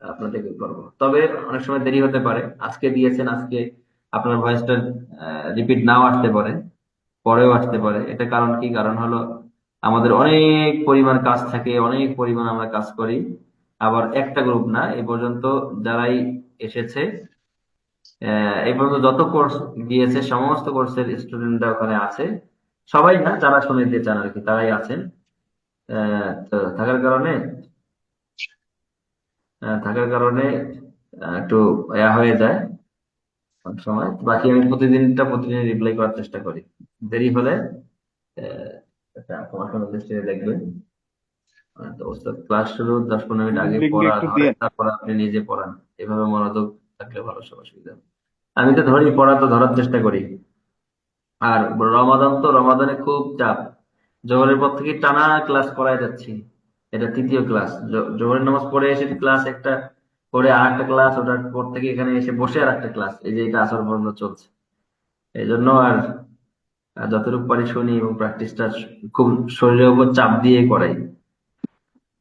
[SPEAKER 1] আপনাদেরকে করবো। তবে অনেক সময় দেরি হতে পারে, আজকে দিয়েছেন, আজকে আপনার ভয়েসটা রিপিট নাও আসতে পারে। পরেও আসতে পারে। এটা কারণ কি? কারণ হলো আমাদের অনেক পরিমাণ কাজ থাকে, অনেক পরিমাণ আমরা কাজ করি। আবার একটা গ্রুপ না, এ পর্যন্ত যারাই এসেছে, এই পর্যন্ত যত কোর্স গিয়েছে সমস্ত কোর্সের স্টুডেন্টরা ওখানে আছে। সবাই না, যারা শুনে চান আর কি, তারাই আছেন। তো থাকার কারণে একটু হয়ে যায় অনেক সময়। বাকি আমি প্রতিদিন রিপ্লাই করার চেষ্টা করি। দেরি হলে আহ, এটা ক্ষমা দৃষ্টিতে দেখবেন। তো ওস্তাদ ক্লাস শুরু 10-15 মিনিট আগে
[SPEAKER 5] লিঙ্ক
[SPEAKER 1] পড়া
[SPEAKER 5] একটু
[SPEAKER 1] ধরে,
[SPEAKER 5] দিয়ে।
[SPEAKER 1] তারপর আপনি নিজে পড়ান। এভাবে মনোযোগ থাকলে ভালো, সব অসুবিধা নেই। আমি তো ধরি, পড়া তো ধরার চেষ্টা করি। আর রমাদান তো, রমাদানে খুব চাপ। জোহরের পর থেকে টানা ক্লাস করায় যাচ্ছি। এটা তৃতীয় ক্লাস। জোহরের নামাজ পড়ে এসে ক্লাস একটা, পরে আর একটা ক্লাস, ওটার পর থেকে এখানে এসে বসে আর একটা ক্লাস, এই যে এটা আসর পর্যন্ত চলছে। এই জন্য আর যতটুকু পারি শুনি এবং প্র্যাকটিসটা খুব শরীরের উপর চাপ দিয়ে করাই।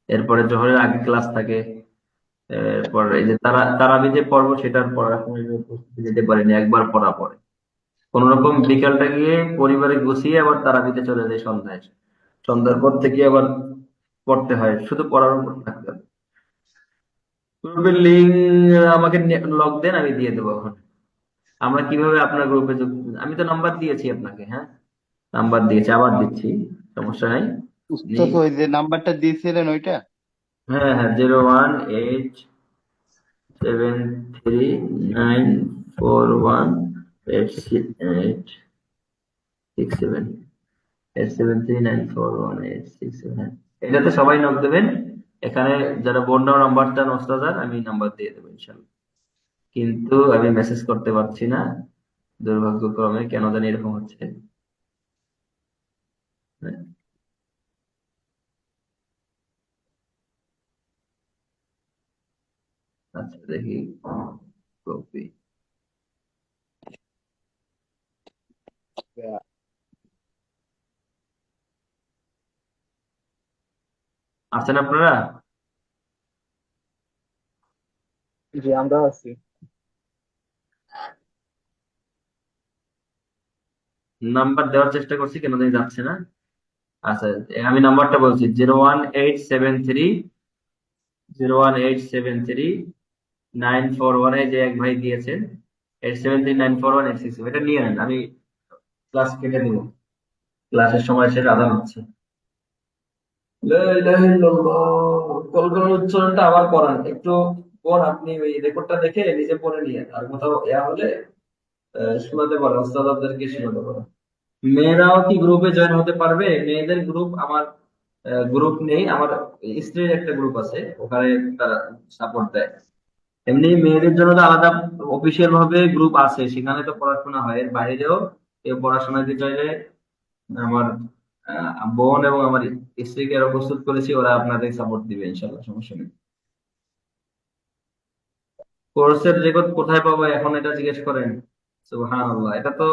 [SPEAKER 1] এরপরে জোহরের আগে ক্লাস থাকে। এরপর এই যে তারাবিতে পড়বো, সেটার পড়ার সময় প্রস্তুতি নিতে পারিনি, একবার পড়া পড়ে কোন রকম বিকালটা গিয়ে পরিবারে গুছিয়ে আবার তারাবিতে চলে যায় সন্ধ্যায়। সন্ধ্যার পর থেকে আবার পড়তে হয়, শুধু পড়ার উপর থাকতে হবে। গ্রুপের লিঙ্ক আমাকে লক দেন, আমি দিয়ে দেবো এখন। আমরা কিভাবে আপনার গ্রুপে আমি তো নাম্বার দিয়েছি আপনাকে, হ্যাঁ, নাম্বার দিয়েছি, আবার দিচ্ছি, সমস্যা নাই।
[SPEAKER 5] উস্তাদ ওই যে নাম্বারটা দিয়েছিলেন ওইটা?
[SPEAKER 1] হ্যাঁ হ্যাঁ, 01873941867। 873941867। এটাতে সবাই নক দেবেন। এখানে যারা বোর্ড নাম্বার চান ওস্তাদার, আমি নাম্বার দিয়ে দেবো ইনশাল্লাহ। কিন্তু আমি মেসেজ করতে পারছি না, দুর্ভাগ্যক্রমে, কেন জানি এরকম হচ্ছে। হ্যাঁ, আচ্ছা দেখি, কপি আছেন আপনারা?
[SPEAKER 4] জি, আমরা আছি।
[SPEAKER 1] নাম্বার দেওয়ার চেষ্টা করছি, কেন জানি যাচ্ছে না। আচ্ছা, আমি নাম্বারটা বলছি, 01873 যে এক ভাই দিয়েছেন, 873941867, এটা নিয়ে নেন। আমি ক্লাস কেটে দিব, ক্লাসের সময় সেটা আদান হচ্ছে। লা ইলাহা ইল্লাল্লাহ। কলকাতার উচ্চারণটা আবার করান একটু। পর আপনি ওই রেকর্ডটা দেখে নিজে পড়ে নিয়ে, আর কোথাও হলে শোনাতে পারেন, ওস্তাদদেরকে শোনাতে পারেন। মেয়েরাও কি গ্রুপে জয়েন হতে পারবে? মেয়েদের গ্রুপ আমার গ্রুপ নেই। আমার স্ত্রীর একটা গ্রুপ আছে, ওখানে তারা সাপোর্ট দেয়। এমনি মেয়েদের জন্য তো আলাদা অফিসিয়াল ভাবে গ্রুপ আছে, সেখানে তো পড়াশোনা হয়। এর বাইরেও কেউ পড়াশোনা দিতে চাইলে আমার বোন এবং আমার স্ত্রীকে আরো প্রস্তুত করেছি, ওরা আপনাদের সাপোর্ট দিবে ইনশাল্লাহ, সমস্যা নেই। কোর্সের রেকর্ড কোথায় পাবো এখন, এটা জিজ্ঞেস করেন? সুবহানাল্লাহ, এটা তো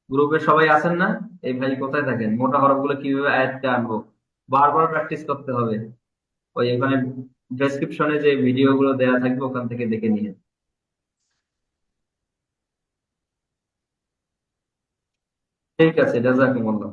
[SPEAKER 1] গ্রুপে সবাই আছেন না? এই ভাই কোথায় থাকেন? মোটা হরফ গুলো কিভাবে আয়ত্তে আনবো, বারবার প্র্যাকটিস করতে হবে। ওই এখানে ডেসক্রিপশনে যে ভিডিও গুলো দেওয়া থাকবে, ওখান থেকে দেখে নিয়ে। ঠিক আছে, জাযাকুমুল্লাহ।